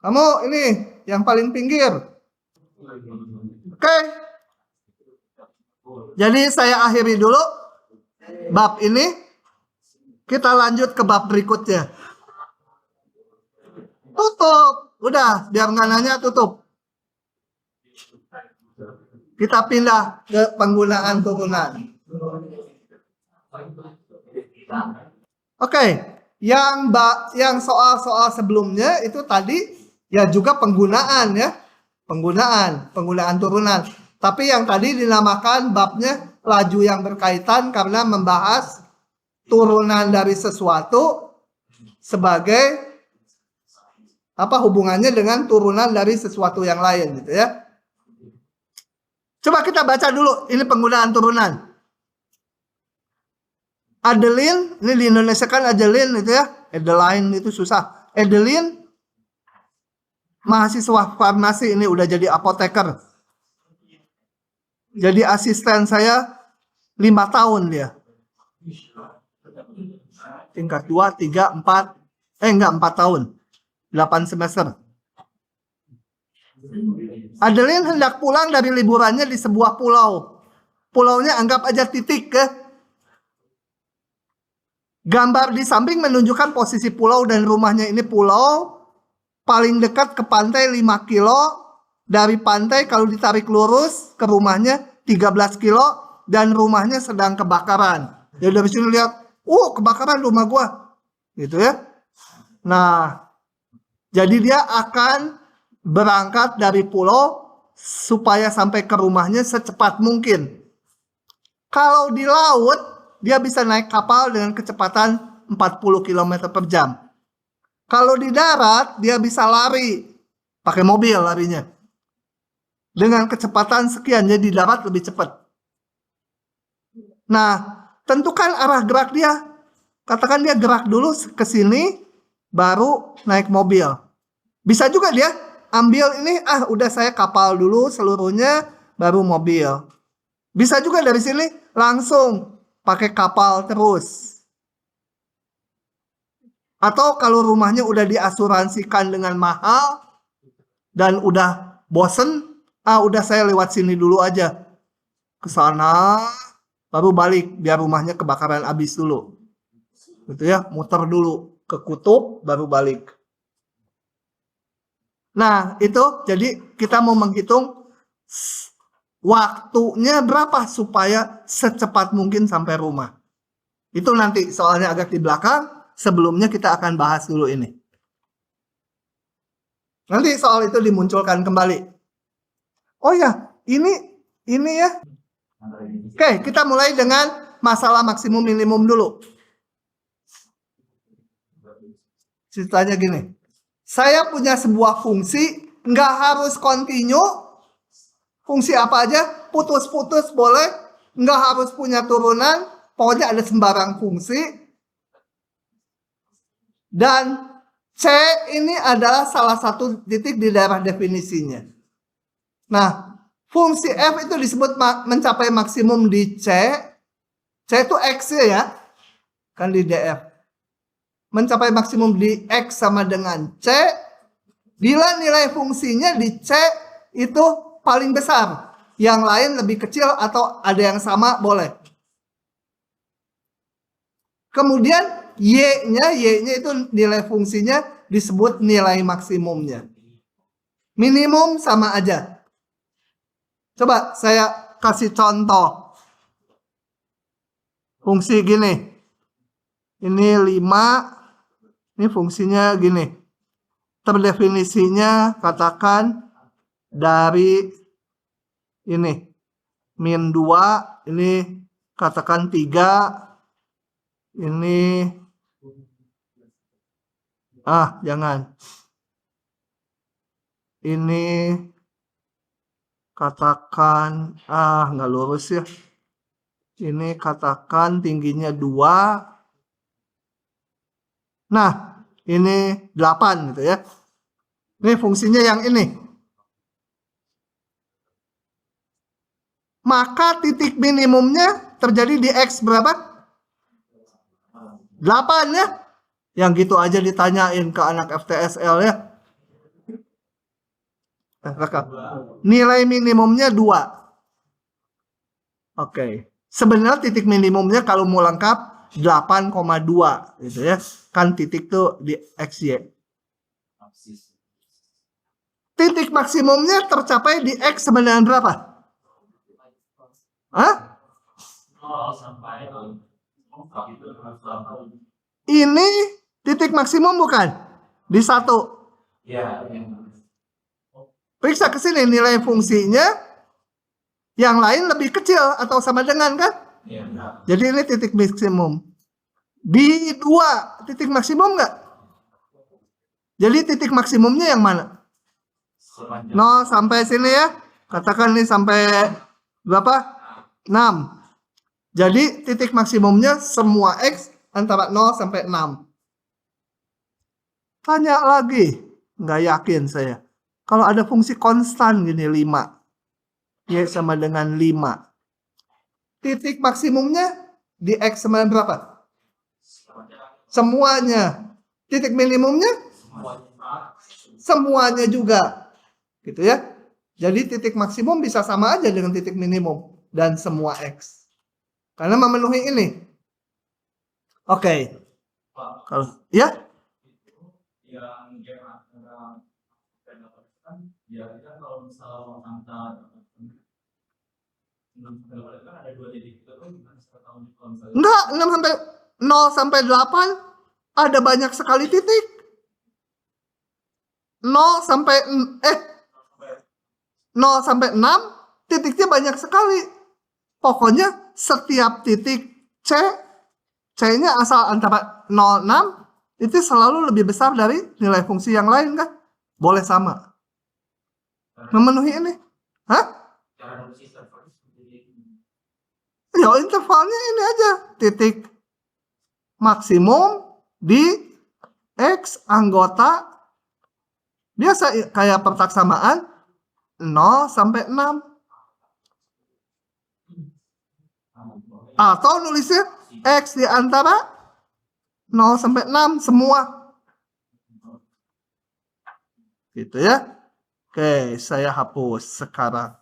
Kamu ini yang paling pinggir. Oke. Jadi saya akhiri dulu bab ini. Kita lanjut ke bab berikutnya. Tutup. Udah, biar nggak nanya tutup. Kita pindah ke penggunaan turunan. Oke, yang soal-soal sebelumnya itu tadi ya juga penggunaan ya. Penggunaan turunan. Tapi yang tadi dinamakan babnya laju yang berkaitan karena membahas turunan dari sesuatu sebagai apa hubungannya dengan turunan dari sesuatu yang lain gitu ya. Coba kita baca dulu ini penggunaan turunan. Adeline, ini di Indonesia kan Adeline itu ya. Adeline itu susah. Adeline mahasiswa farmasi ini udah jadi apoteker. Jadi asisten saya 5 tahun dia. Tingkat 2, 3, 4. Enggak 4 tahun. 8 semester. Adeline hendak pulang dari liburannya di sebuah pulau. Pulaunya anggap aja titik ke. Gambar di samping menunjukkan posisi pulau dan rumahnya ini pulau paling dekat ke pantai 5 kilo. Dari pantai kalau ditarik lurus ke rumahnya 13 kilo dan rumahnya sedang kebakaran. Jadi dari sini lihat, kebakaran rumah gua. Gitu ya. Nah, jadi dia akan berangkat dari pulau supaya sampai ke rumahnya secepat mungkin. Kalau di laut, dia bisa naik kapal dengan kecepatan 40 km per jam. Kalau di darat, dia bisa lari. Pakai mobil larinya. Dengan kecepatan sekian, jadi di darat lebih cepat. Nah, tentukan arah gerak dia. Katakan dia gerak dulu ke sini, baru naik mobil. Bisa juga dia ambil ini, udah saya kapal dulu seluruhnya, baru mobil. Bisa juga dari sini langsung pakai kapal terus. Atau kalau rumahnya udah diasuransikan dengan mahal dan udah bosen, udah saya lewat sini dulu aja. Ke sana baru balik biar rumahnya kebakaran habis dulu. Gitu ya, muter dulu ke kutub baru balik. Nah, itu jadi kita mau menghitung waktunya berapa supaya secepat mungkin sampai rumah. Itu nanti soalnya agak di belakang, sebelumnya kita akan bahas dulu ini. Nanti soal itu dimunculkan kembali. Oh ya, ini ya. Oke, kita mulai dengan masalah maksimum minimum dulu. Ceritanya gini. Saya punya sebuah fungsi, nggak harus continue. Fungsi apa aja, putus-putus boleh. Nggak harus punya turunan, pokoknya ada sembarang fungsi. Dan C ini adalah salah satu titik di daerah definisinya. Nah, fungsi F itu disebut mencapai maksimum di C. C itu X ya, kan di DF. Mencapai maksimum di X sama dengan C, bila nilai fungsinya di C itu paling besar. Yang lain lebih kecil atau ada yang sama boleh. Kemudian Y-nya itu nilai fungsinya disebut nilai maksimumnya. Minimum sama aja. Coba saya kasih contoh. Fungsi gini. Ini 5. Ini fungsinya gini. Terdefinisinya katakan dari ini. Min 2. Ini katakan 3. Ini. Jangan. ini katakan nggak lurus ya. Ini katakan tingginya 2. Nah, ini 8 gitu ya. Ini fungsinya yang ini. Maka titik minimumnya terjadi di X berapa? 8 ya. Yang gitu aja ditanyain ke anak FTSL ya. Nilai minimumnya 2. Oke. Sebenarnya titik minimumnya kalau mau lengkap 8,2 gitu ya. Kan titik tuh di XY. Titik maksimumnya tercapai di X sama dengan berapa? Hah? Ini titik maksimum bukan? Di 1. Ya. Periksa ke sini nilai fungsinya. Yang lain lebih kecil atau sama dengan kan? Ya. Jadi ini titik maksimum. Di 2 titik maksimum nggak? Jadi titik maksimumnya yang mana? 0 sampai sini ya. Katakan ini sampai berapa? 6. Jadi titik maksimumnya semua X antara 0 sampai 6. Tanya lagi. Nggak yakin saya. Kalau ada fungsi konstan gini 5. Y sama dengan 5. Titik maksimumnya di X sama dengan berapa? Semuanya. Titik minimumnya? Semuanya juga. Gitu ya. Jadi titik maksimum bisa sama aja dengan titik minimum. Dan semua X. Karena memenuhi ini. Oke. Kalau ya? Kalau misal angka enggak, 0 sampai 8 ada banyak sekali titik. 0 sampai 6 titiknya banyak sekali. Pokoknya setiap titik C-nya asal antara 0, 6 itu selalu lebih besar dari nilai fungsi yang lain kan? Boleh sama. Memenuhi ini. Hah? Ya intervalnya ini aja. Titik maksimum di X anggota. Biasa kayak pertaksamaan 0 sampai 6. Atau nulisnya X di antara 0 sampai 6 semua. Gitu ya. Oke, saya hapus sekarang.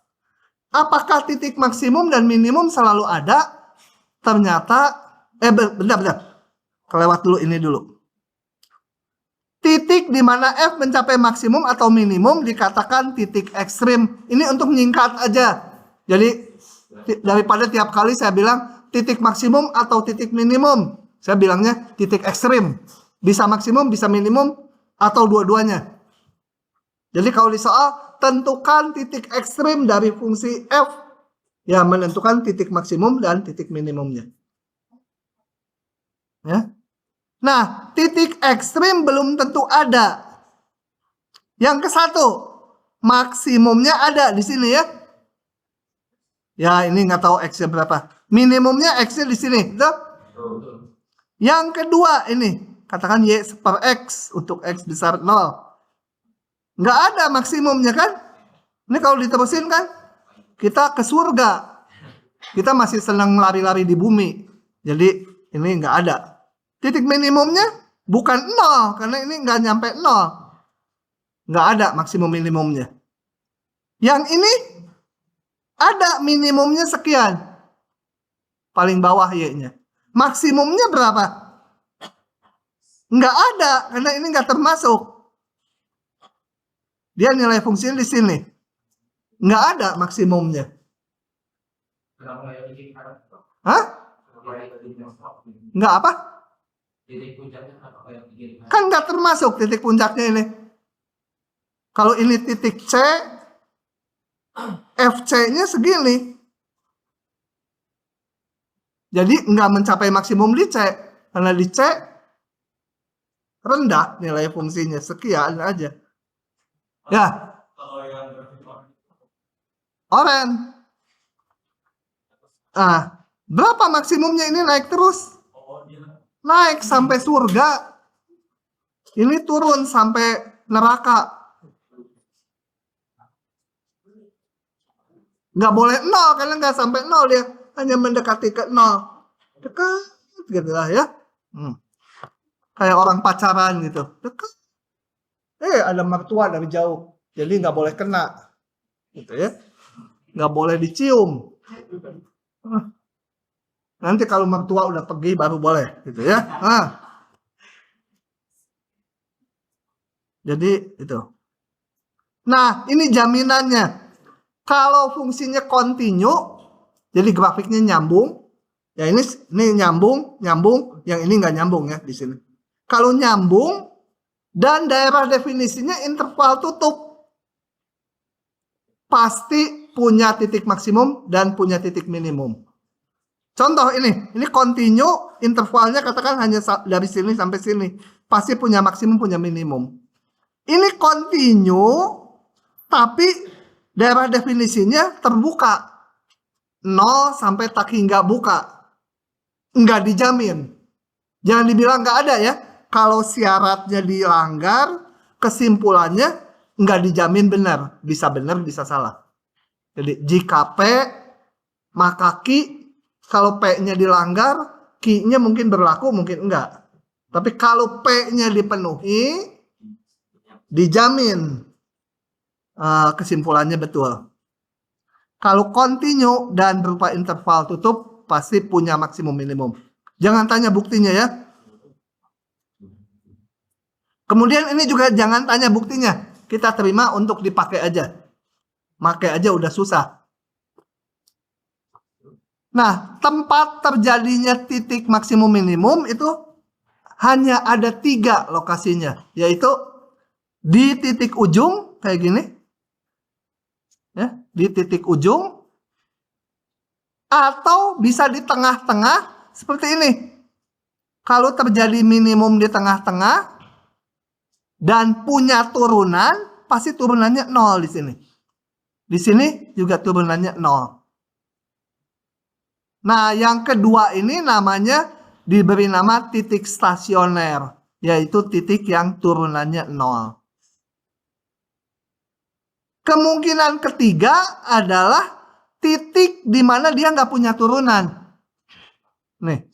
Apakah titik maksimum dan minimum selalu ada? Ternyata, bentar. Kelewat dulu ini dulu. Titik di mana F mencapai maksimum atau minimum dikatakan titik ekstrim. Ini untuk menyingkat aja. Jadi, daripada tiap kali saya bilang titik maksimum atau titik minimum. Saya bilangnya titik ekstrim. Bisa maksimum, bisa minimum, atau dua-duanya. Jadi kalau di soal, tentukan titik ekstrim dari fungsi F. Ya, menentukan titik maksimum dan titik minimumnya. Ya. Nah, titik ekstrim belum tentu ada. Yang ke-1, maksimumnya ada di sini ya. Ya, ini nggak tahu X-nya berapa. Minimumnya X-nya di sini. Betul? Yang kedua ini, katakan Y per X untuk X besar 0. Nggak ada maksimumnya kan? Ini kalau diterusin kan, kita ke surga. Kita masih senang lari-lari di bumi. Jadi ini nggak ada. Titik minimumnya bukan 0, karena ini nggak nyampe 0. Nggak ada maksimum minimumnya. Yang ini ada minimumnya sekian. Paling bawah Y-nya. Maksimumnya berapa? Nggak ada, karena ini nggak termasuk. Dia nilai fungsinya di sini. Nggak ada maksimumnya. Hah? Nggak apa? Kan nggak termasuk titik puncaknya ini. Kalau ini titik C, FC-nya segini. Jadi nggak mencapai maksimum di C. Karena di C rendah nilai fungsinya. Sekian aja. Ya. oren. Nah, berapa maksimumnya ini naik terus? Oh, dia Naik sampai surga. Ini turun sampai neraka. Nggak boleh nol, karena nggak sampai nol, dia hanya mendekati ke nol. Dekat gitu lah ya. Kayak orang pacaran gitu. Dekat. Ada mertua dari jauh. Jadi nggak boleh kena. Gitu ya. Nggak boleh dicium. Nanti kalau mertua udah pergi baru boleh. Gitu ya. Jadi itu. Nah, ini jaminannya. Kalau fungsinya continue, jadi grafiknya nyambung. Ya ini nyambung, yang ini nggak nyambung ya di sini. Kalau nyambung dan daerah definisinya interval tutup, pasti punya titik maksimum dan punya titik minimum. Contoh ini continue, intervalnya katakan hanya dari sini sampai sini, pasti punya maksimum, punya minimum. Ini continue, tapi daerah definisinya terbuka, 0 sampai tak hingga buka. Enggak dijamin. Jangan dibilang nggak ada ya. Kalau syaratnya dilanggar, kesimpulannya nggak dijamin benar. Bisa benar, bisa salah. Jadi jika P, maka Q, kalau P-nya dilanggar, Q-nya mungkin berlaku, mungkin enggak. Tapi kalau P-nya dipenuhi, dijamin kesimpulannya betul. Kalau continue dan berupa interval tutup, pasti punya maksimum minimum. Jangan tanya buktinya ya. Kemudian ini juga jangan tanya buktinya. Kita terima untuk dipakai aja. Pakai aja udah susah. Nah, tempat terjadinya titik maksimum minimum itu hanya ada 3 lokasinya. Yaitu di titik ujung, kayak gini. Ya, di titik ujung. Atau bisa di tengah-tengah, seperti ini. Kalau terjadi minimum di tengah-tengah dan punya turunan, pasti turunannya 0 di sini. Di sini juga turunannya 0. Nah, yang kedua ini namanya diberi nama titik stasioner, yaitu titik yang turunannya 0. Kemungkinan ketiga adalah titik di mana dia nggak punya turunan. Nih,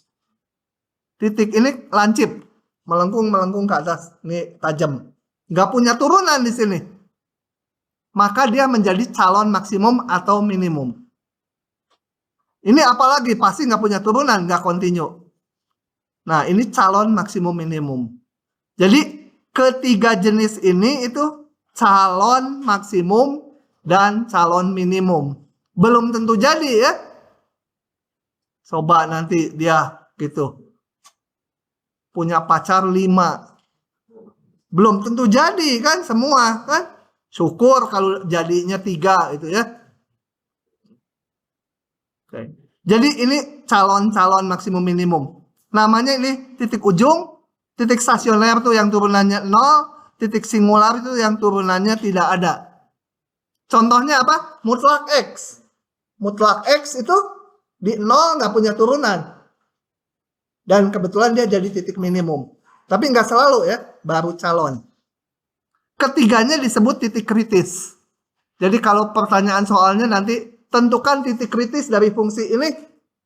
titik ini lancip, melengkung ke atas, ini tajam, nggak punya turunan di sini. Maka dia menjadi calon maksimum atau minimum. Ini apalagi pasti nggak punya turunan, nggak continue. Nah, ini calon maksimum minimum. Jadi ketiga jenis ini itu calon maksimum dan calon minimum. Belum tentu jadi ya. Coba nanti dia gitu. Punya pacar 5. Belum tentu jadi kan semua kan. Syukur kalau jadinya 3 itu ya. Oke. Jadi ini calon-calon maksimum minimum. Namanya ini titik ujung, titik stasioner tuh yang turunannya 0, titik singular itu yang turunannya tidak ada. Contohnya apa? Mutlak X. Mutlak X itu di 0 nggak punya turunan. Dan kebetulan dia jadi titik minimum. Tapi nggak selalu ya, baru calon. Ketiganya disebut titik kritis. Jadi kalau pertanyaan soalnya nanti tentukan titik kritis dari fungsi ini,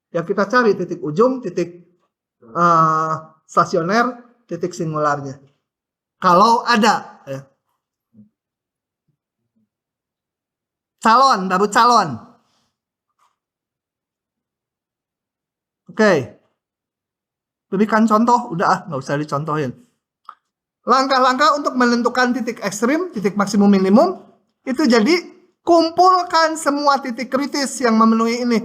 ya kita cari titik ujung, titik stasioner, titik singularnya. Kalau ada ya. Calon, baru calon. Oke. Berikan contoh, udah nggak usah dicontohin. Langkah-langkah untuk menentukan titik ekstrim, titik maksimum minimum, itu jadi kumpulkan semua titik kritis yang memenuhi ini.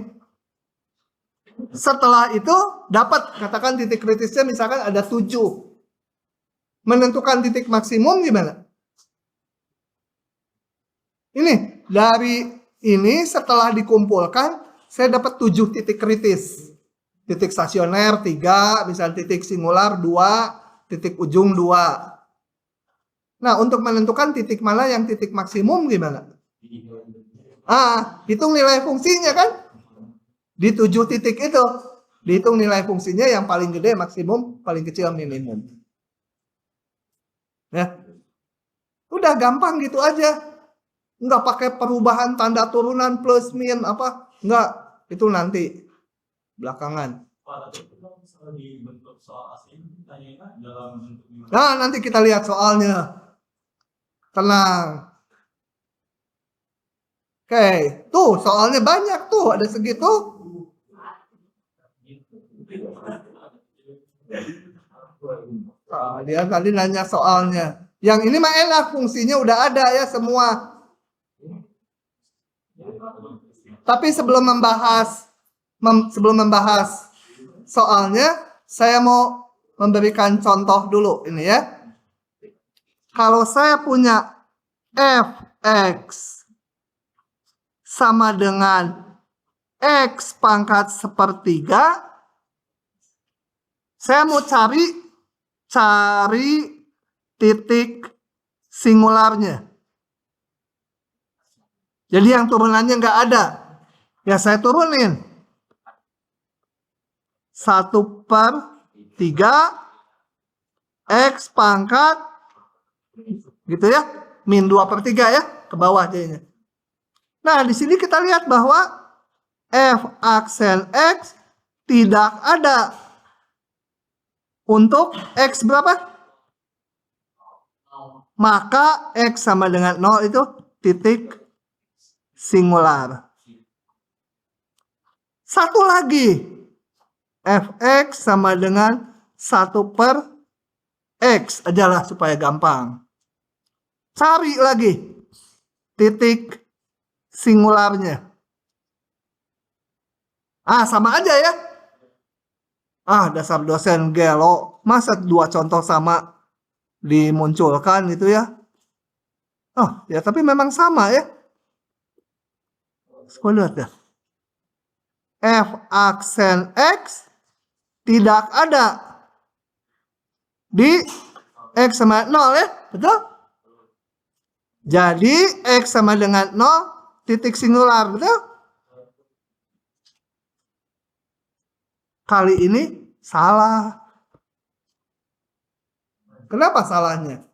Setelah itu dapat, katakan titik kritisnya misalkan ada 7. Menentukan titik maksimum gimana? Ini, dari ini setelah dikumpulkan, saya dapat 7 titik kritis. Titik stasioner 3, misalnya titik singular 2, titik ujung 2. Nah, untuk menentukan titik mana yang titik maksimum gimana? Hitung nilai fungsinya kan? Di 7 titik itu. Dihitung nilai fungsinya yang paling gede maksimum, paling kecil minimum. Ya. Udah gampang gitu aja. Nggak pakai perubahan tanda turunan plus min apa. Nggak. Itu nanti. Belakangan. Kalau dibentuk soal asli, ditanya dalam bentuk gimana? Nah, nanti kita lihat soalnya. Tenang. Oke, tuh soalnya banyak tuh, ada segitu. Dia tadi nanya soalnya. Yang ini mah enak, fungsinya udah ada ya semua. Tapi sebelum membahas soalnya, saya mau memberikan contoh dulu ini ya. Kalau saya punya fx sama dengan x pangkat 1/3, saya mau cari titik singularnya. Jadi yang turunannya nggak ada. Ya saya turunin. 1/3 x pangkat gitu ya. Min 2/3 ya. Ke bawah jadinya. Nah di sini kita lihat bahwa f aksen x tidak ada. Untuk x berapa? Maka x sama dengan 0 itu titik singular. Satu lagi. Fx sama dengan 1/x ajalah supaya gampang. Cari lagi titik singularnya. Sama aja ya. Dasar dosen gelo. Masa 2 contoh sama dimunculkan gitu ya. Ya tapi memang sama ya. Sekolah lihat ya. F aksen X tidak ada di X sama 0 ya. Betul? Jadi X sama dengan 0 titik singular. Betul? Kali ini salah. Kenapa salahnya?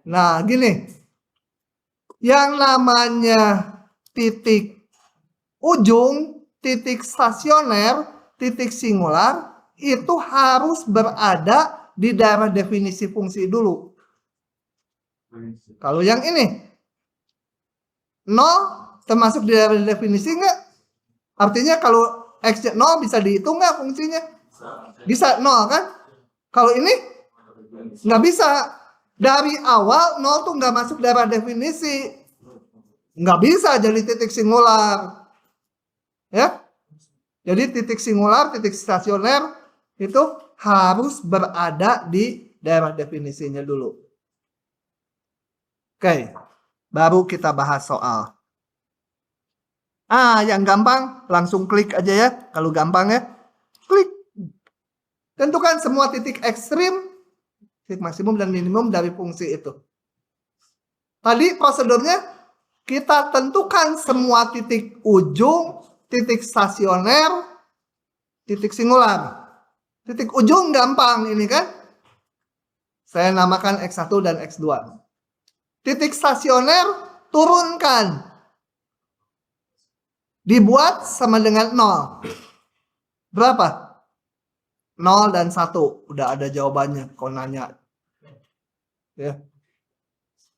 Nah, gini. Yang namanya titik ujung, titik stasioner, titik singular, itu harus berada di daerah definisi fungsi dulu. Kalau yang ini, 0 termasuk di daerah definisi enggak? Artinya kalau X 0 bisa dihitung nggak fungsinya? Bisa 0 kan? Kalau ini nggak bisa. Dari awal 0 tuh nggak masuk daerah definisi. Nggak bisa jadi titik singular. Ya? Jadi titik singular, titik stasioner itu harus berada di daerah definisinya dulu. Oke, baru kita bahas soal. Yang gampang langsung klik aja ya. Kalau gampang ya, klik. Tentukan semua titik ekstrim, titik maksimum dan minimum dari fungsi itu. Tadi prosedurnya kita tentukan semua titik ujung, titik stasioner, titik singular. Titik ujung gampang ini kan. Saya namakan X1 dan X2. Titik stasioner turunkan. Dibuat sama dengan 0. Berapa? 0 dan 1. Udah ada jawabannya kalau nanya. Ya.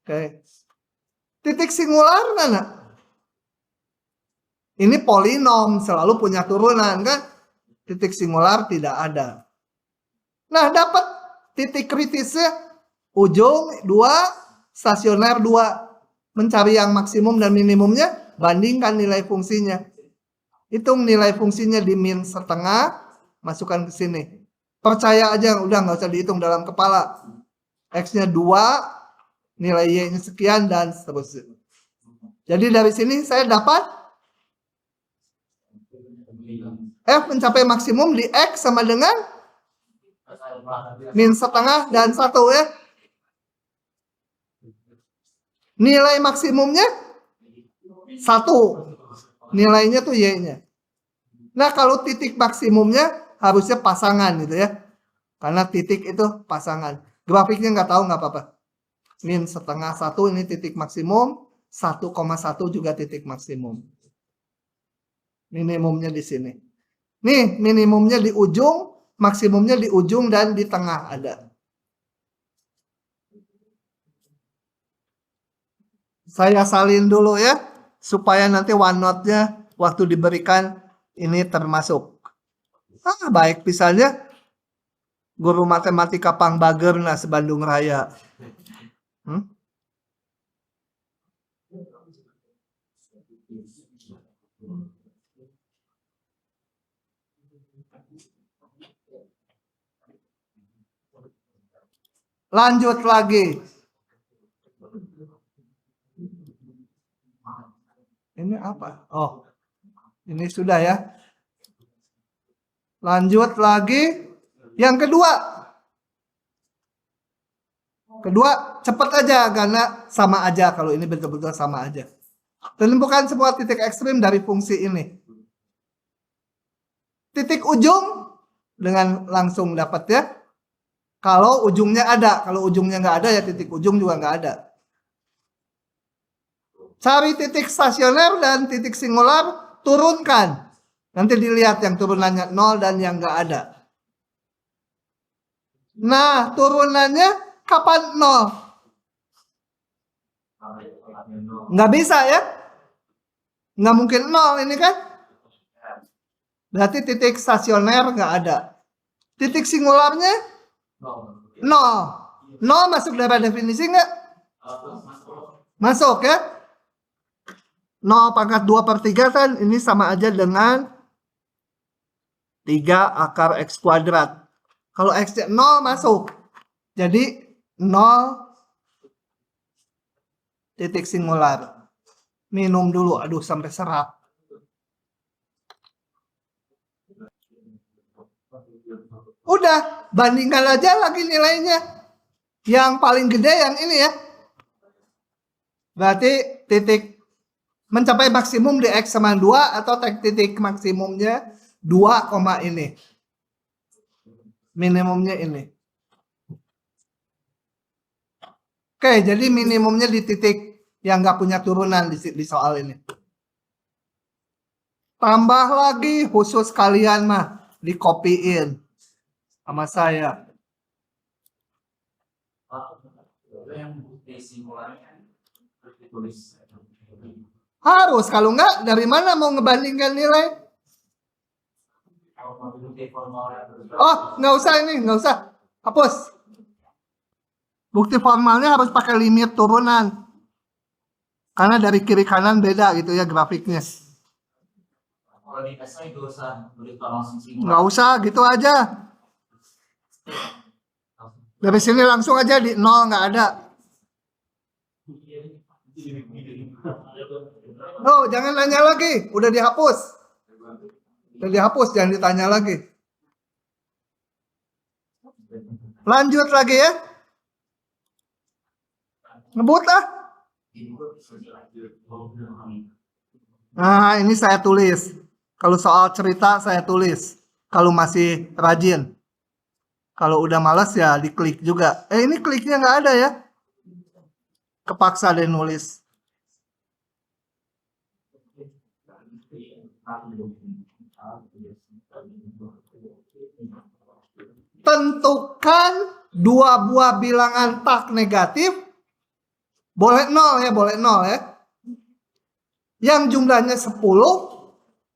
Oke. Titik singular mana? Ini polinom selalu punya turunan kan? Titik singular tidak ada. Nah, dapat titik kritisnya ujung 2, stasioner 2. Mencari yang maksimum dan minimumnya, bandingkan nilai fungsinya. Hitung nilai fungsinya di min setengah, masukkan ke sini. Percaya aja, udah nggak usah dihitung dalam kepala. X-nya 2, nilai Y-nya sekian, dan seterusnya. Jadi dari sini saya dapat F mencapai maksimum di X sama dengan min setengah dan 1 ya. Nilai maksimumnya 1. Nilainya tuh Y-nya. Nah, kalau titik maksimumnya harusnya pasangan gitu ya. Karena titik itu pasangan. Grafiknya nggak tahu nggak apa-apa. Min setengah 1 ini titik maksimum. 1,1 juga titik maksimum. Minimumnya di sini. Nih, minimumnya di ujung, maksimumnya di ujung dan di tengah ada. Saya salin dulu ya, supaya nanti OneNote-nya waktu diberikan ini termasuk. Baik, misalnya guru matematika Pangbager nah Bandung Raya. Lanjut lagi. Ini apa? Oh, ini sudah ya. Lanjut lagi. Yang kedua. Kedua, cepat aja karena sama aja kalau ini betul-betul sama aja. Tentukan semua titik ekstrim dari fungsi ini. Titik ujung dengan langsung dapat ya. Kalau ujungnya ada, kalau ujungnya nggak ada ya titik ujung juga nggak ada. Cari titik stasioner dan titik singular, turunkan. Nanti dilihat yang turunannya 0 dan yang nggak ada. Nah, turunannya kapan 0? Nggak bisa ya? Nggak mungkin 0 ini kan? Berarti titik stasioner nggak ada. Titik singularnya 0. 0 masuk dalam definisi nggak? Masuk ya? 0 pangkat 2/3 kan ini sama aja dengan 3 akar X kuadrat. Kalau X-nya 0 masuk. Jadi 0 titik singular. Minum dulu, aduh sampai serak. Udah, bandingkan aja lagi nilainya. Yang paling gede yang ini ya. Berarti titik mencapai maksimum di X sama 2 atau titik maksimumnya 2, ini. Minimumnya ini. Oke, jadi minimumnya di titik yang nggak punya turunan di soal ini. Tambah lagi khusus kalian mah dikopiin sama saya. Harus, kalau nggak dari mana mau ngebandingkan nilai? Oh, nggak usah ini, nggak usah. Hapus. Bukti formalnya harus pakai limit turunan. Karena dari kiri kanan beda gitu ya grafiknya. Nggak usah, gitu aja. Dari sini langsung aja di 0 nggak ada. Oh, jangan nanya lagi, udah dihapus. Udah dihapus, jangan ditanya lagi. Lanjut lagi ya. Ngebut lah. Nah, ini saya tulis. Kalau soal cerita saya tulis. Kalau masih rajin. Kalau udah malas ya diklik juga. Ini kliknya nggak ada ya. Kepaksa deh nulis. Tentukan 2 buah bilangan tak negatif. Boleh 0 ya, boleh 0 ya. Yang jumlahnya 10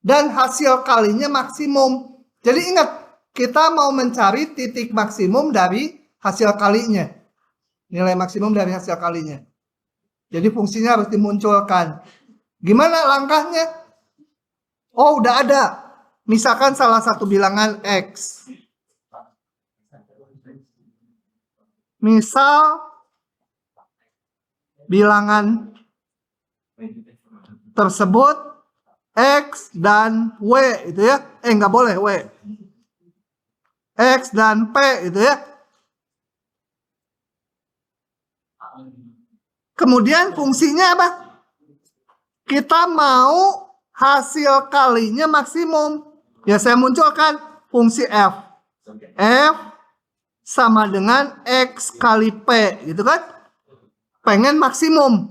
dan hasil kalinya maksimum. Jadi ingat, kita mau mencari titik maksimum dari hasil kalinya. Nilai maksimum dari hasil kalinya. Jadi fungsinya harus dimunculkan. Gimana langkahnya? Oh, udah ada. Misalkan salah satu bilangan X. Misal bilangan tersebut X dan W itu ya. Nggak boleh W. X dan P itu ya. Kemudian fungsinya apa? kita mau hasil kalinya maksimum. Ya saya munculkan fungsi F. F sama dengan X kali P, gitu kan? Pengen maksimum.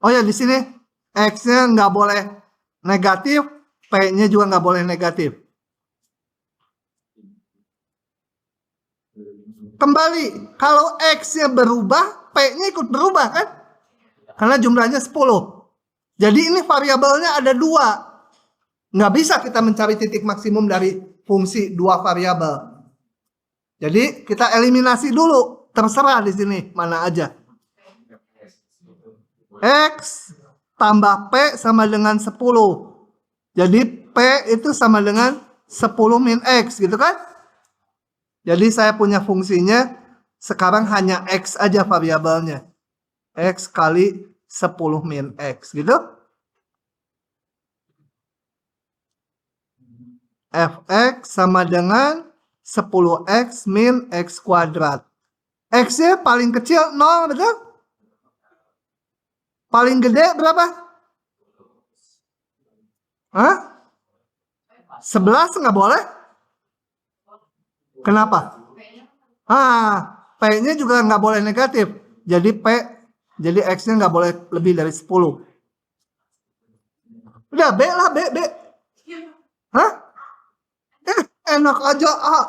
Oh ya, di sini X-nya nggak boleh negatif, P-nya juga nggak boleh negatif. Kembali, kalau X-nya berubah, P-nya ikut berubah kan? Karena jumlahnya 10. Jadi ini variabelnya ada 2. Nggak bisa kita mencari titik maksimum dari fungsi 2 variabel. Jadi kita eliminasi dulu. Terserah di sini mana aja. X tambah P sama dengan 10. Jadi P itu sama dengan 10 min X, gitu kan? Jadi saya punya fungsinya sekarang hanya X aja variabelnya. X kali 10 min X, gitu. Fx sama dengan 10x min x kuadrat. X-nya paling kecil 0, betul? Paling gede berapa? Hah? 11 nggak boleh? Kenapa? P-nya juga nggak boleh negatif. Jadi X-nya nggak boleh lebih dari 10. Udah, B lah, B. Hah? Enak aja A.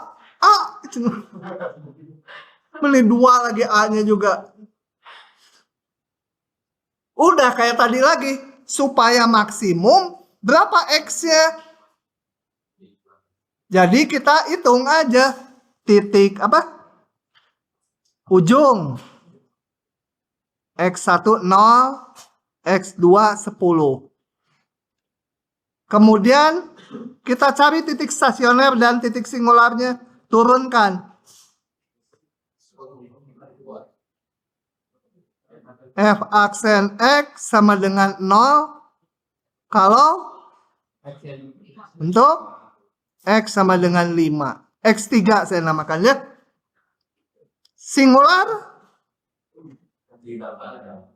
Beli 2 lagi A-nya juga. Udah kayak tadi lagi. Supaya maksimum, berapa X-nya? Jadi kita hitung aja. Titik apa? Ujung. X1 0, X2 10. Kemudian kita cari titik stasioner dan titik singularnya, turunkan. F aksen X sama dengan 0 kalau untuk X sama dengan 5. X3 saya namakan ya. Singular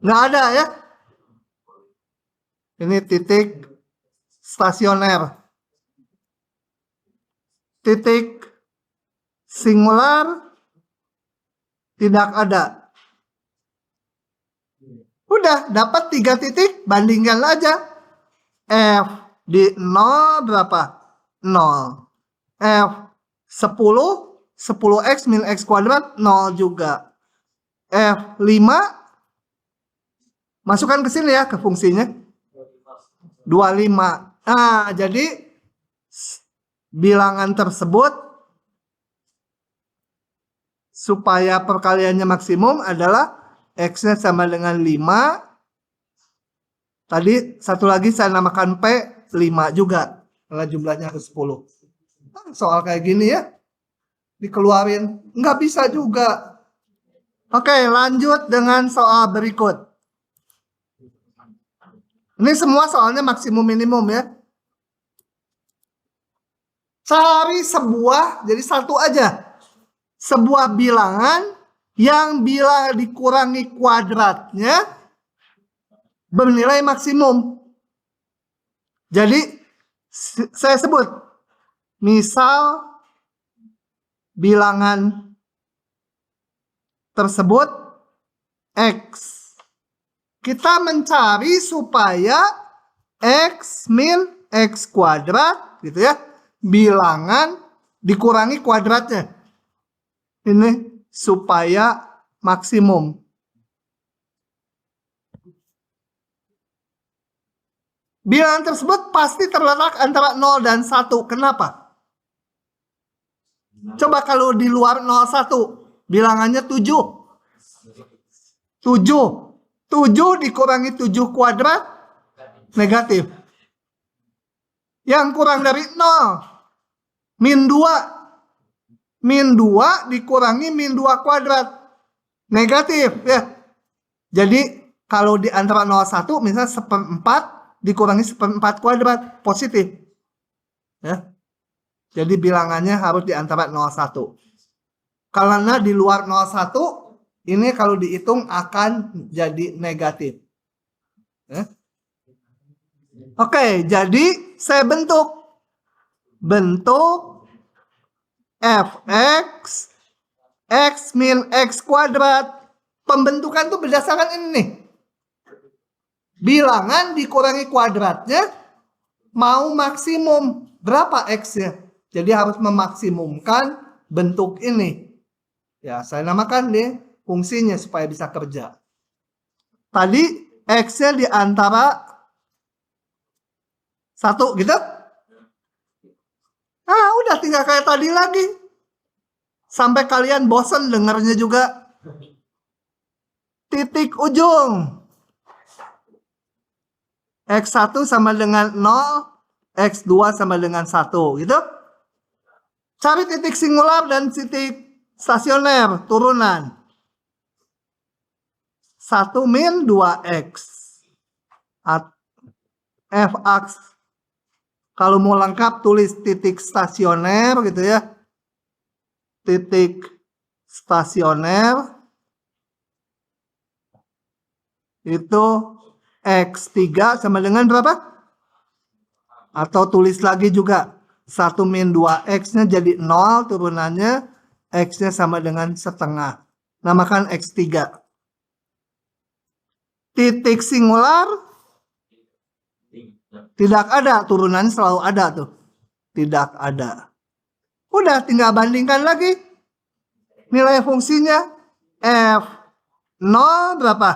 nggak ada ya. Ini titik stasioner. Titik singular tidak ada. Udah dapat 3 titik, bandingkan aja. F di 0 berapa? 0. F 10, 10x min x kuadrat 0 juga. F 5 masukkan ke sini ya, ke fungsinya 25. Jadi bilangan tersebut supaya perkaliannya maksimum adalah X-nya sama dengan 5. Tadi satu lagi saya namakan P 5 juga, karena jumlahnya harus 10. Soal kayak gini ya, dikeluarin nggak bisa juga. Oke, lanjut dengan soal berikut. Ini semua soalnya maksimum minimum ya. Cari sebuah, jadi satu aja. Sebuah bilangan yang bila dikurangi kuadratnya bernilai maksimum. Jadi saya sebut, misal bilangan tersebut X. Kita mencari supaya X min X kuadrat, gitu ya, bilangan dikurangi kuadratnya. Ini supaya maksimum. Bilangan tersebut pasti terletak antara 0 dan 1. Kenapa? Coba kalau di luar 0, 1, bilangannya 7. 7 dikurangi 7 kuadrat, negatif. Yang kurang dari 0, min 2. Min 2 dikurangi min 2 kuadrat, negatif ya. Jadi kalau di antara 0, 1, misalnya 1/4 dikurangi 1/4 kuadrat, positif ya. Jadi bilangannya harus di antara 0, 1. Karena di luar 0, 1, ini kalau dihitung akan jadi negatif ya. Oke, jadi saya bentuk fx x min x kuadrat. Pembentukan itu berdasarkan ini nih. Bilangan dikurangi kuadratnya mau maksimum berapa x-nya. Jadi harus memaksimumkan bentuk ini. Ya, saya namakan nih fungsinya supaya bisa kerja. Tadi x-nya di antara 1 gitu. Ah, udah tinggal kayak tadi lagi. Sampai kalian bosen dengarnya juga. Titik ujung. X1 sama dengan 0, X2 sama dengan 1, gitu. Cari titik singular dan titik stasioner, turunan. 1 min 2X. Fx. Kalau mau lengkap tulis titik stasioner gitu ya. Titik stasioner itu X3 sama dengan berapa? Atau tulis lagi juga 1 min 2X-nya jadi 0, turunannya X-nya sama dengan setengah. Namakan X3. Titik singular tidak ada, turunan selalu ada tuh. Tidak ada. Udah tinggal bandingkan lagi. Nilai fungsinya F0 berapa?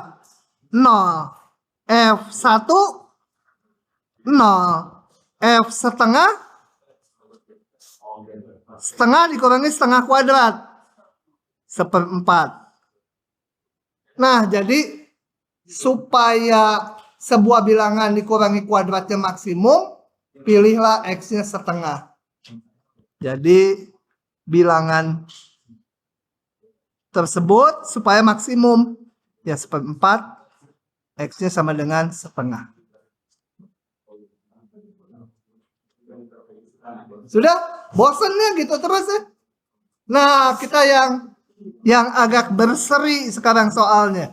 0. F1 0. F setengah dikurangi setengah kuadrat 1/4. Nah, jadi supaya sebuah bilangan dikurangi kuadratnya maksimum, pilihlah X-nya setengah. Jadi bilangan tersebut supaya maksimum ya 1/4, X-nya sama dengan setengah. Sudah? Bosennya gitu terus ya? Nah, kita yang agak berseri sekarang soalnya.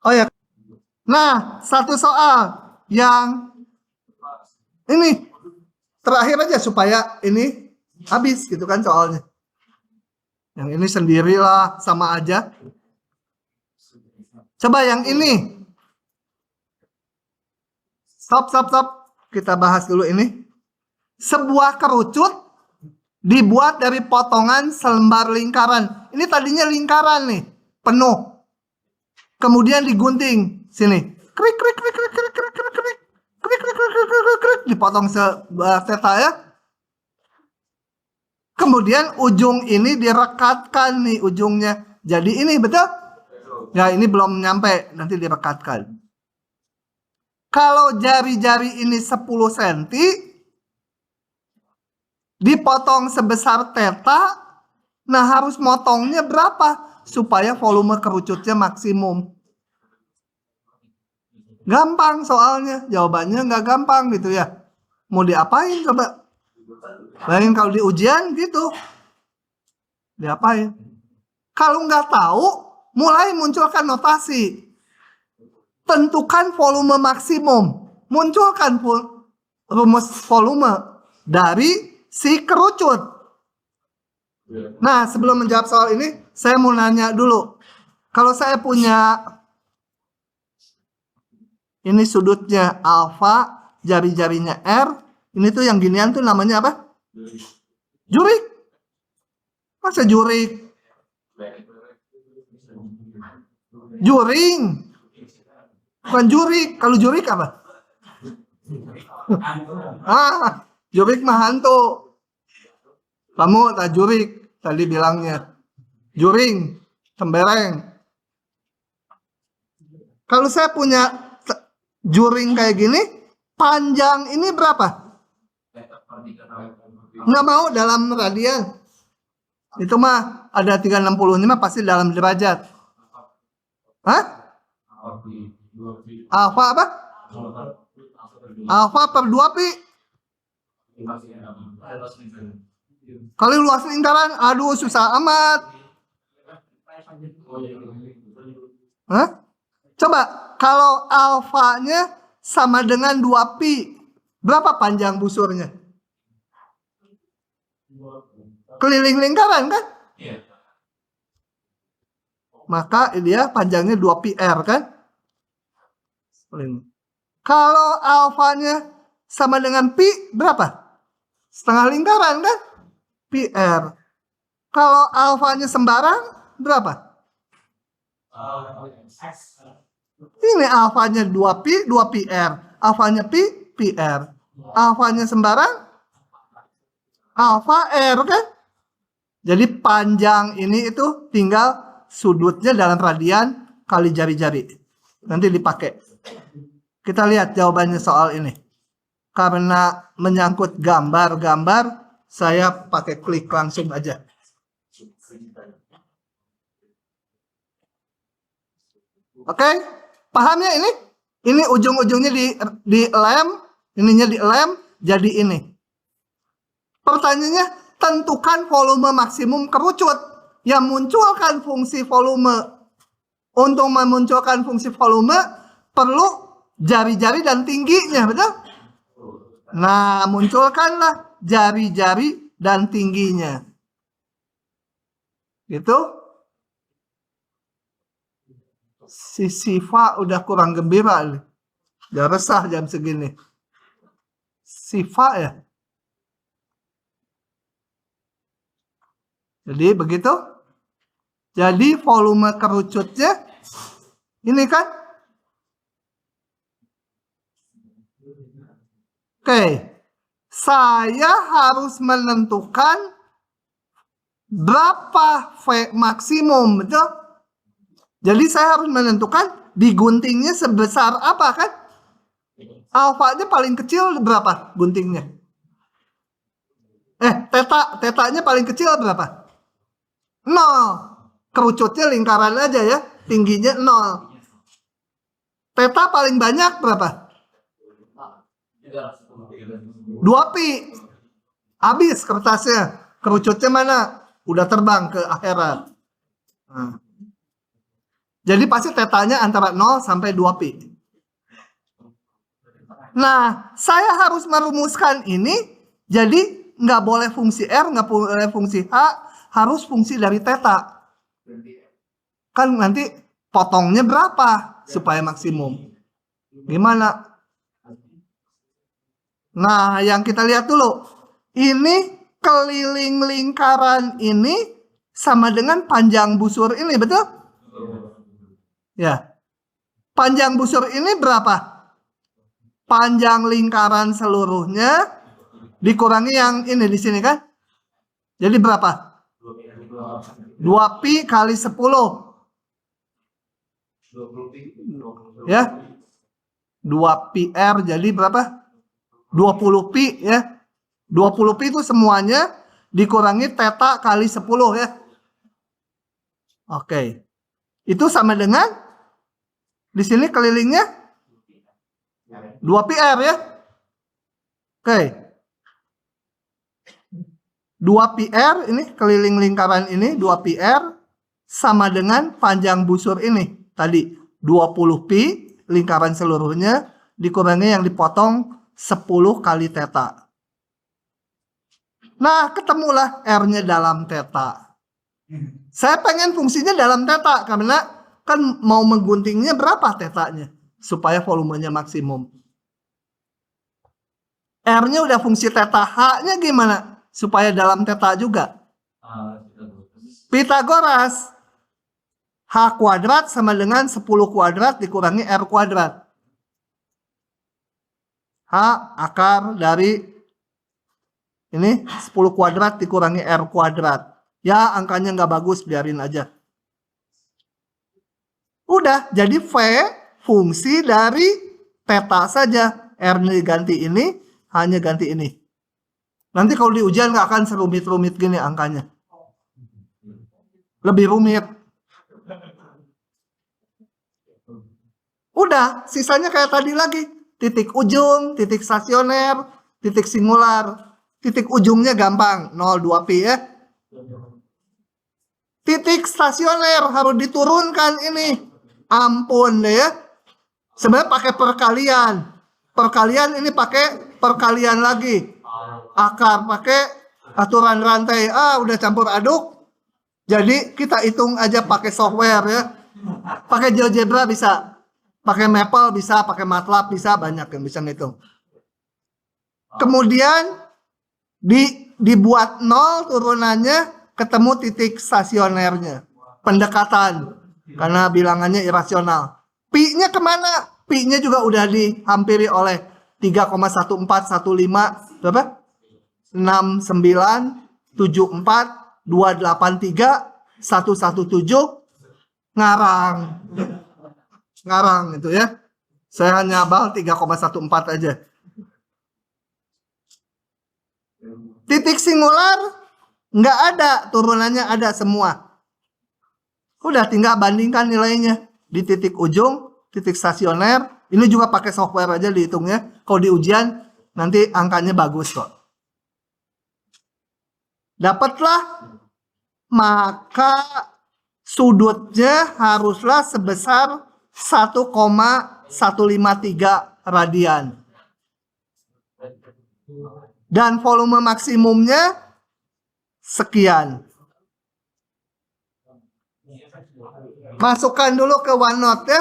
Oh ya. Nah, satu soal yang ini terakhir aja supaya ini habis gitu kan soalnya. Yang ini sendirilah sama aja. Coba yang ini. Stop. Kita bahas dulu ini. Sebuah kerucut dibuat dari potongan selembar lingkaran. Ini tadinya lingkaran nih, penuh. Kemudian digunting sini. Krik, dipotong seteta ya. Kemudian ujung ini direkatkan nih ujungnya. Jadi ini betul? Ya, ini belum nyampe, nanti direkatkan. Kalau jari-jari ini 10 cm, dipotong sebesar theta, nah harus motongnya berapa? Supaya volume kerucutnya maksimum. Gampang soalnya, jawabannya nggak gampang gitu ya. Mau diapain coba? Bayangin kalau di ujian gitu. Diapain? Kalau nggak tahu, mulai munculkan notasi. Tentukan volume maksimum. Munculkan rumus volume dari si kerucut. Nah, sebelum menjawab soal ini, saya mau nanya dulu. Kalau saya punya ini sudutnya alfa, jari-jarinya R, ini tuh yang ginian tuh namanya apa? Jurik. Masa jurik? Juring. Bukan jurik. Kalau jurik apa? Jurik mah hantu. Kamu tak jurik tadi bilangnya. Juring, tembereng. Kalau saya punya juring kayak gini, panjang ini berapa? Nggak mau dalam radian. Itu mah ada 360, ini mah pasti dalam derajat. Hah? Alfa apa? Alfa per 2 pi. Kali luas lingkaran, aduh susah amat. Hah? Coba kalau alfanya sama dengan 2pi. Berapa panjang busurnya? Keliling lingkaran kan? Iya. Maka dia panjangnya 2πr kan? Kalau alfanya sama dengan pi, berapa? Setengah lingkaran kan? πr. Kalau alfanya sembarang, berapa? Ini alfanya 2pi, 2πr. Alfanya pi, πr. Alfanya sembarang, alfa r kan? Jadi panjang ini itu tinggal sudutnya dalam radian kali jari-jari. Nanti dipakai. Kita lihat jawabannya soal ini. Karena menyangkut gambar-gambar, saya pakai klik langsung aja. Oke, paham ya ini? Ini ujung-ujungnya di lem, ininya di lem, jadi ini. Pertanyaannya, tentukan volume maksimum kerucut yang munculkan fungsi volume. Untuk memunculkan fungsi volume, perlu jari-jari dan tingginya, betul? Nah, munculkanlah jari-jari dan tingginya. Gitu. Si Siva udah kurang gembira nih. Udah resah jam segini. Siva ya. Jadi begitu. Jadi volume kerucutnya ini kan. Oke. Saya harus menentukan berapa V maksimum, betul? Jadi saya harus menentukan diguntingnya sebesar apa kan? Alfanya paling kecil berapa guntingnya? Tetanya paling kecil berapa? 0. Kerucutnya lingkaran aja ya, tingginya 0. Teta paling banyak berapa? 2pi. Habis kertasnya. Kerucutnya mana? Udah terbang ke akhirat. Nah. Jadi pasti tetanya antara 0 sampai 2pi. Nah, saya harus merumuskan ini. Jadi nggak boleh fungsi R, nggak boleh fungsi H, harus fungsi dari teta. Kan nanti potongnya berapa supaya maksimum? Gimana? Nah, yang kita lihat dulu. Ini keliling lingkaran ini sama dengan panjang busur ini, betul? Ya. Panjang busur ini berapa? Panjang lingkaran seluruhnya dikurangi yang ini di sini kan? Jadi berapa? 2pi kali 10. Ya. 2πr jadi berapa? 20pi ya. 20pi itu semuanya dikurangi teta kali 10 ya. Oke. Itu sama dengan di sini kelilingnya 2πr ya. Oke. 2πr ini keliling lingkaran ini 2πr sama dengan panjang busur ini. Tadi 20pi lingkaran seluruhnya dikurangi yang dipotong 10 kali teta. Nah, ketemulah R-nya dalam teta. Saya pengen fungsinya dalam teta karena kan mau mengguntingnya berapa tetanya supaya volumenya maksimum. R-nya udah fungsi teta, H-nya gimana supaya dalam teta juga? Pitagoras. H kuadrat sama dengan 10 kuadrat dikurangi R kuadrat. H akar dari ini 10 kuadrat dikurangi R kuadrat. Ya angkanya nggak bagus, biarin aja. Udah, jadi V fungsi dari teta saja. R-nya diganti ini, H-nya ganti ini. Nanti kalau di ujian nggak akan serumit-rumit gini angkanya. Lebih rumit. Udah, sisanya kayak tadi lagi. Titik ujung, titik stasioner, titik singular. Titik ujungnya gampang, 0,2pi ya. Titik stasioner harus diturunkan ini. Ampun deh ya. Sebenarnya pakai perkalian. perkalian ini pakai perkalian lagi. Akar pakai aturan rantai. Udah campur aduk. Jadi kita hitung aja pakai software ya. Pakai GeoGebra bisa. Pakai Maple bisa, pakai MATLAB bisa, banyak yang bisa ngitung. Kemudian dibuat 0 turunannya, ketemu titik stasionernya. Pendekatan. Karena bilangannya irasional. Pi-nya kemana? Pi-nya juga udah dihampiri oleh 3,1415 berapa? 6974283117 ngarang itu ya. Saya hanya hafal 3,14 aja. Titik singular nggak ada, turunannya ada semua. Udah tinggal bandingkan nilainya di titik ujung, titik stasioner. Ini juga pakai software aja dihitungnya. Kalau di ujian nanti angkanya bagus kok. Dapatlah, maka sudutnya haruslah sebesar 1,153 radian. Dan volume maksimumnya sekian. Masukkan dulu ke OneNote ya.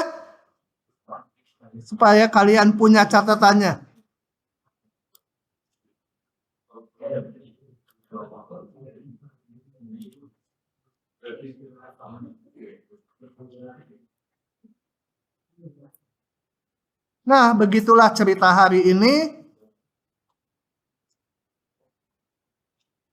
Supaya kalian punya catatannya. Nah, begitulah cerita hari ini.